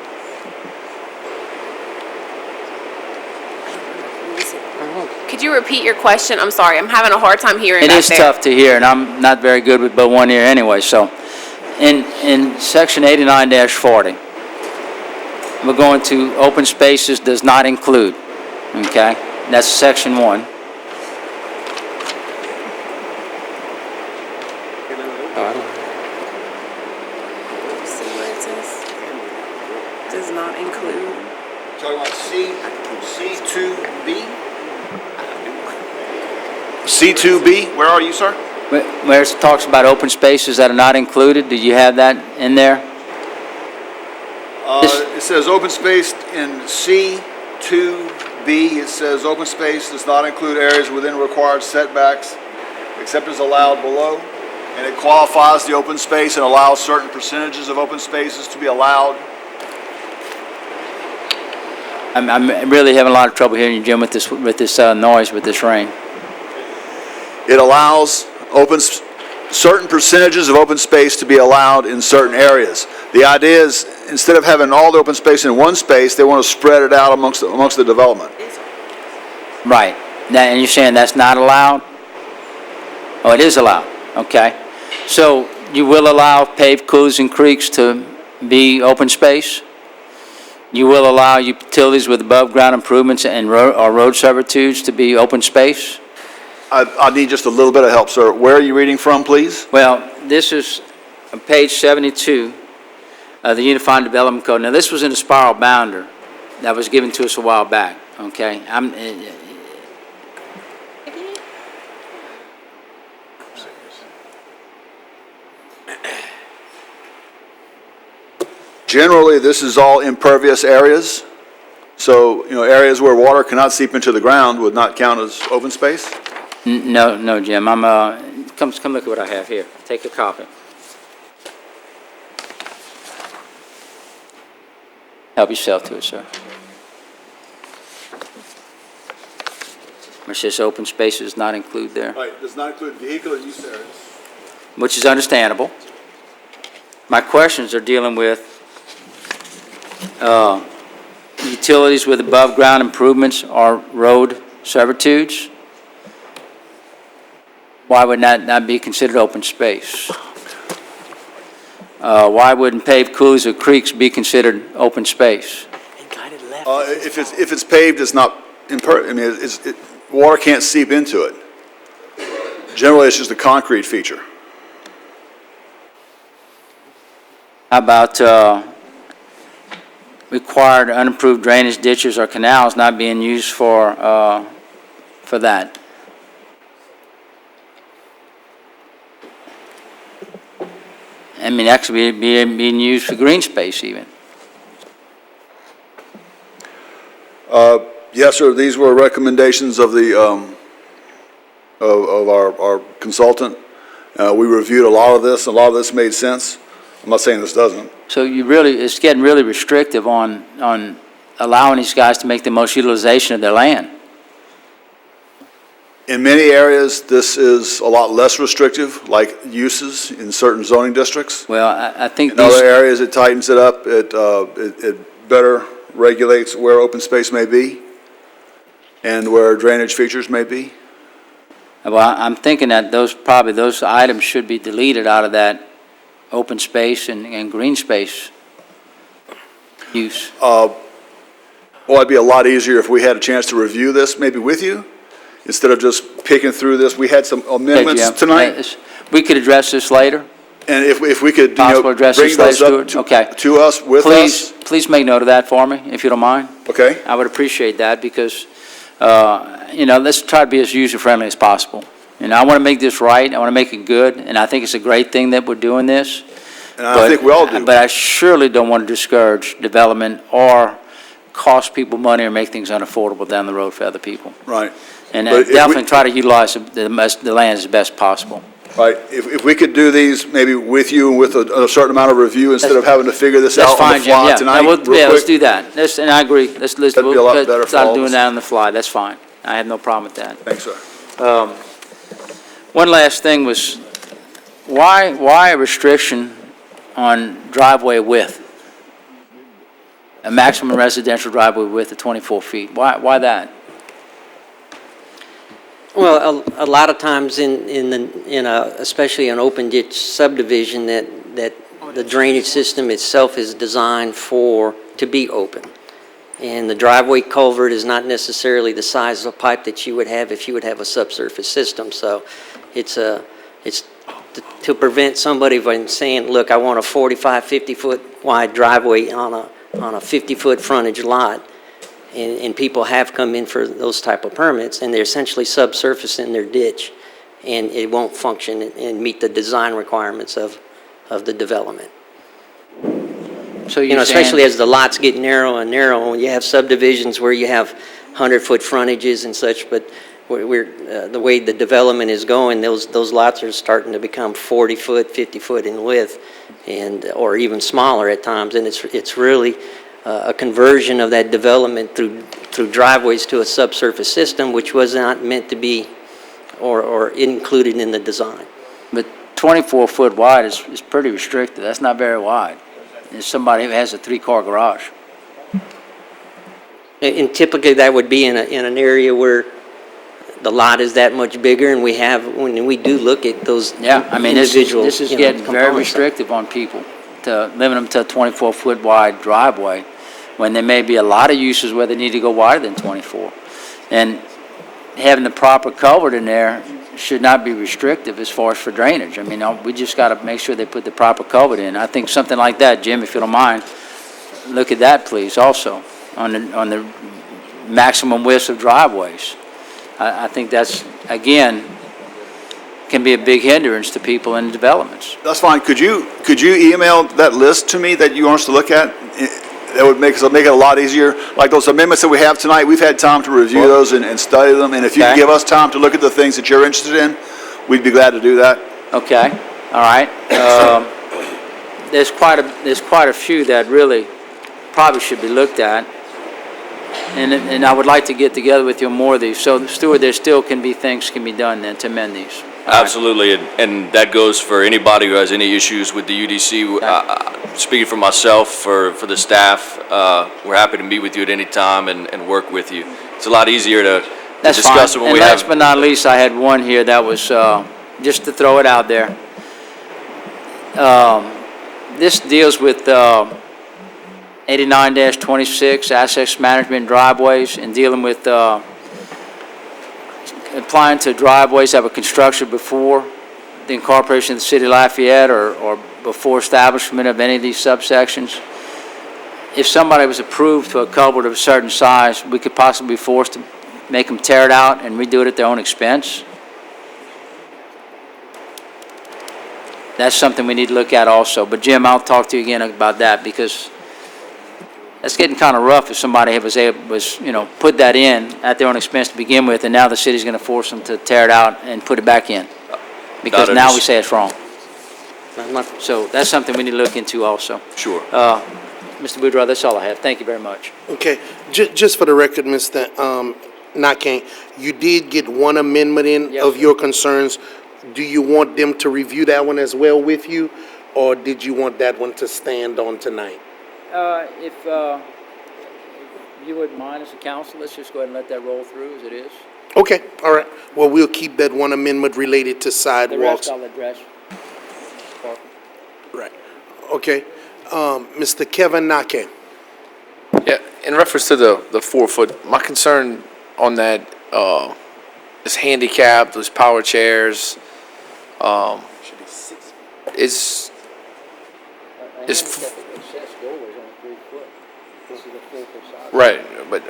Could you repeat your question? I'm sorry, I'm having a hard time hearing
It
back
is
there.
tough to hear, and I'm not very good with but one ear anyway, so. In Section 89-40, we're going to open spaces does not include, okay? That's Section 1.
See what it says? Does not include.
Talking about C2B? C2B, where are you, sir?
Where it talks about open spaces that are not included, do you have that in there?
It says open space in C2B. It says open space does not include areas within required setbacks except as allowed below. And it qualifies the open space and allows certain percentages of open spaces to be allowed.
I'm really having a lot of trouble hearing you, Jim, with this noise, with this rain.
It allows certain percentages of open space to be allowed in certain areas. The idea is, instead of having all the open space in one space, they want to spread it out amongst the development.
Right. And you're saying that's not allowed? Oh, it is allowed. Okay. So you will allow paved coulees and creeks to be open space? You will allow utilities with above-ground improvements and road servitudes to be open space?
I need just a little bit of help, sir. Where are you reading from, please?
Well, this is on page 72 of the Unified Development Code. Now, this was in a spiral bounder that was given to us a while back, okay?
Generally, this is all impervious areas. So, areas where water cannot seep into the ground would not count as open space?
No, Jim. Come look at what I have here. Take a copy. Help yourself to it, sir. It says open spaces not include there,
Right, does not include vehicular use areas.
which is understandable. My questions are dealing with utilities with above-ground improvements or road servitudes. Why would that not be considered open space? Why wouldn't paved coulees or creeks be considered open space?
If it's paved, it's not water can't seep into it. Generally, it's just a concrete feature.
How about required unimproved drainage ditches or canals not being used for that? I mean, actually being used for green space even.
Yes, sir, these were recommendations of the, of our consultant. We reviewed a lot of this, and a lot of this made sense. I'm not saying this doesn't.
So it's getting really restrictive on allowing these guys to make the most utilization of their land.
In many areas, this is a lot less restrictive, like uses in certain zoning districts.
Well, I think
in other areas, it tightens it up. It better regulates where open space may be and where drainage features may be.
Well, I'm thinking that those items should be deleted out of that open space and green space use.
Well, it'd be a lot easier if we had a chance to review this, maybe with you, instead of just picking through this. We had some amendments
Jim,
tonight,
we could address this later.
and if we could,
Possible address
bring
this
those
later,
up
Stuart? Okay.
to us, with us.
Please make note of that for me, if you don't mind.
Okay?
I would appreciate that because, let's try to be as user-friendly as possible. I want to make this right, I want to make it good, and I think it's a great thing that we're doing this.
And I think we all do.
But I surely don't want to discourage development or cost people money or make things unaffordable down the road for other people.
Right.
And
But if
definitely
we-
try to utilize the land as best possible.
Right, if we could do these maybe with you and with a certain amount of review instead of having to figure this
That's
out on
fine,
the
Jim,
fly
yeah.
tonight,
No,
real
let's
quick.
do that. And I agree. Let's
That'd be a lot better for all
start
of
doing
us.
that on the fly. That's fine. I have no problem with that.
Thanks, sir.
One last thing was, why a restriction on driveway width? A maximum residential driveway width of 24 feet. Why that?
Well, a lot of times especially an open ditch subdivision, that the drainage system itself is designed to be open. And the driveway culvert is not necessarily the size of a pipe that you would have if you would have a subsurface system. So it's to prevent somebody from saying, look, I want a 45, 50-foot wide driveway on a 50-foot frontage lot. And people have come in for those type of permits, and they're essentially subsurfacing their ditch, and it won't function and meet the design requirements of the development.
So you're
Especially
saying,
as the lots get narrow and narrow, and you have subdivisions where you have 100-foot frontages and such, but the way the development is going, those lots are starting to become 40-foot, 50-foot in width, or even smaller at times, and it's really a conversion of that development through driveways to a subsurface system, which was not meant to be or included in the design.
but 24-foot wide is pretty restricted. That's not very wide. There's somebody who has a 3-car garage.
And typically, that would be in an area where the lot is that much bigger, and when we do look at those individual,
this is getting very restrictive on people, to limit them to a 24-foot wide driveway, when there may be a lot of uses where they need to go wider than 24. And having the proper culvert in there should not be restrictive as far as for drainage. I mean, we just got to make sure they put the proper culvert in. I think something like that, Jim, if you don't mind, look at that, please, also, on the maximum width of driveways. I think that's, again, can be a big hindrance to people in developments.
That's fine. Could you email that list to me that you want us to look at? That would make it a lot easier. Like those amendments that we have tonight, we've had time to review those and study them. And if you could give us time to look at the things that you're interested in, we'd be glad to do that.
Okay, all right. There's quite a few that really probably should be looked at. And I would like to get together with you on more of these. So, Stuart, there still can be things can be done then to amend these.
Absolutely, and that goes for anybody who has any issues with the UDC. Speaking for myself, for the staff, we're happy to meet with you at any time and work with you. It's a lot easier to discuss it when we have.
And last but not least, I had one here that was, just to throw it out there. This deals with 89-26, assets management driveways, and dealing with applying to driveways that were constructed before the incorporation of the city of Lafayette or before establishment of any of these subsections. If somebody was approved to a culvert of a certain size, we could possibly be forced to make them tear it out and redo it at their own expense. That's something we need to look at also. But Jim, I'll talk to you again about that, because that's getting kind of rough if somebody was put that in at their own expense to begin with, and now the city's going to force them to tear it out and put it back in, because now we say it's wrong. So that's something we need to look into also.
Sure.
Mr. Boudreaux, that's all I have. Thank you very much.
Okay, just for the record, Mr. Nakane, you did get one amendment in of your concerns. Do you want them to review that one as well with you, or did you want that one to stand on tonight?
If you wouldn't mind as a council, let's just go ahead and let that roll through as it is.
Okay, all right. Well, we'll keep that one amendment related to
The
sidewalks.
rest I'll address.
Right. Okay. Mr. Kevin Nake.
Yeah, in reference to the 4-foot, my concern on that is handicap, those power chairs, is right, but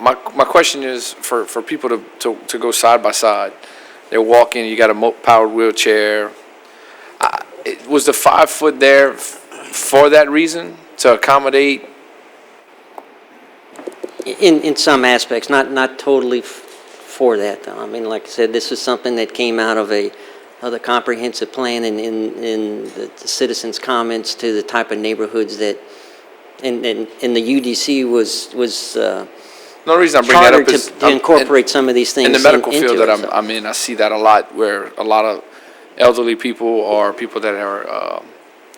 my question is for people to go side by side. They're walking, you got a powered wheelchair. Was the 5-foot there for that reason, to accommodate?
In some aspects, not totally for that, though. I mean, like I said, this is something that came out of the comprehensive plan and in the citizens' comments to the type of neighborhoods that, and the UDC was
No reason I bring that up
chartered
is
to incorporate some of these things
in the medical
into
field that
it, so.
I'm in. I see that a lot, where a lot of elderly people or people that are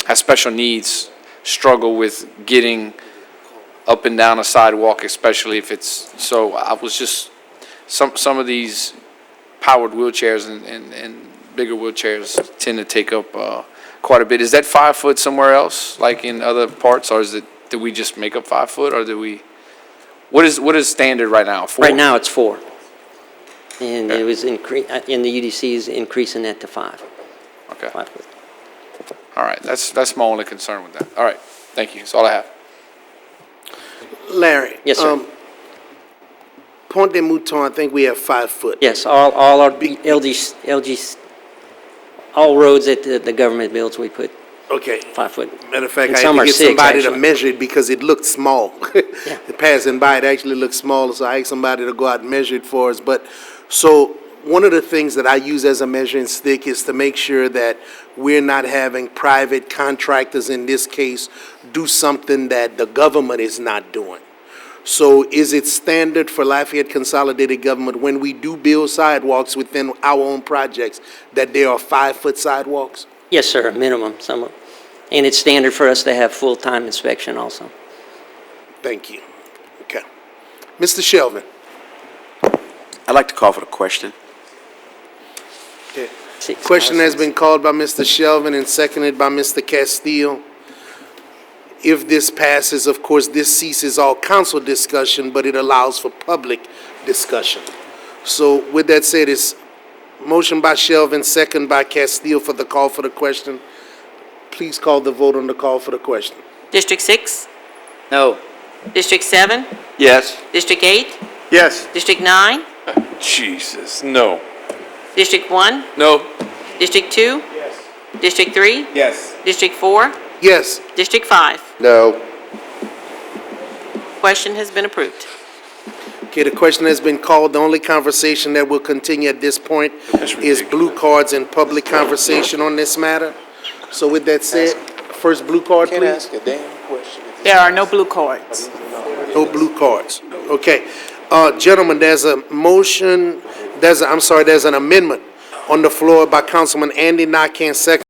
have special needs struggle with getting up and down a sidewalk, especially if it's, so I was just, some of these powered wheelchairs and bigger wheelchairs tend to take up quite a bit. Is that 5 foot somewhere else, like in other parts, or do we just make up 5 foot, or do we, what is standard right now, 4?
Right now, it's 4. And it was and the UDC is increasing that to 5.
Okay.
5 foot.
All right, that's my only concern with that. All right, thank you, that's all I have.
Larry.
Yes, sir.
Pont de Mouton, I think we have 5 foot.
Yes, all our LG, all roads that the government builds, we put
Okay.
5 foot.
Matter of fact,
And
I
some
had
are
to get
6,
somebody to
actually.
measure it because it looked small. Passing by, it actually looked small, so I asked somebody to go out and measure it for us. But, so, one of the things that I use as a measuring stick is to make sure that we're not having private contractors, in this case, do something that the government is not doing. So is it standard for Lafayette Consolidated Government when we do build sidewalks within our own projects that there are 5 foot sidewalks?
Yes, sir, a minimum, and it's standard for us to have full-time inspection also.
Thank you. Okay. Mr. Shelvin.
I'd like to call for the question.
Okay. Question has been called by Mr. Shelvin and seconded by Mr. Castile. If this passes, of course, this ceases all council discussion, but it allows for public discussion. So with that said, it's motion by Shelvin, second by Castile for the call for the question. Please call the vote on the call for the question.
District 6?
No.
District 7?
Yes.
District 8?
Yes.
District 9?
Jesus, no.
District 1?
No.
District 2?
Yes.
District 3?
Yes.
District 4?
Yes.
District 5?
No.
Question has been approved.
Okay, the question has been called. The only conversation that will continue at this point is blue cards and public conversation on this matter. So with that said, first blue card, please.
Ask a damn question.
There are no blue cards.
No blue cards. Okay. Gentlemen, there's a motion, there's an amendment on the floor by Councilman Andy Nakane, second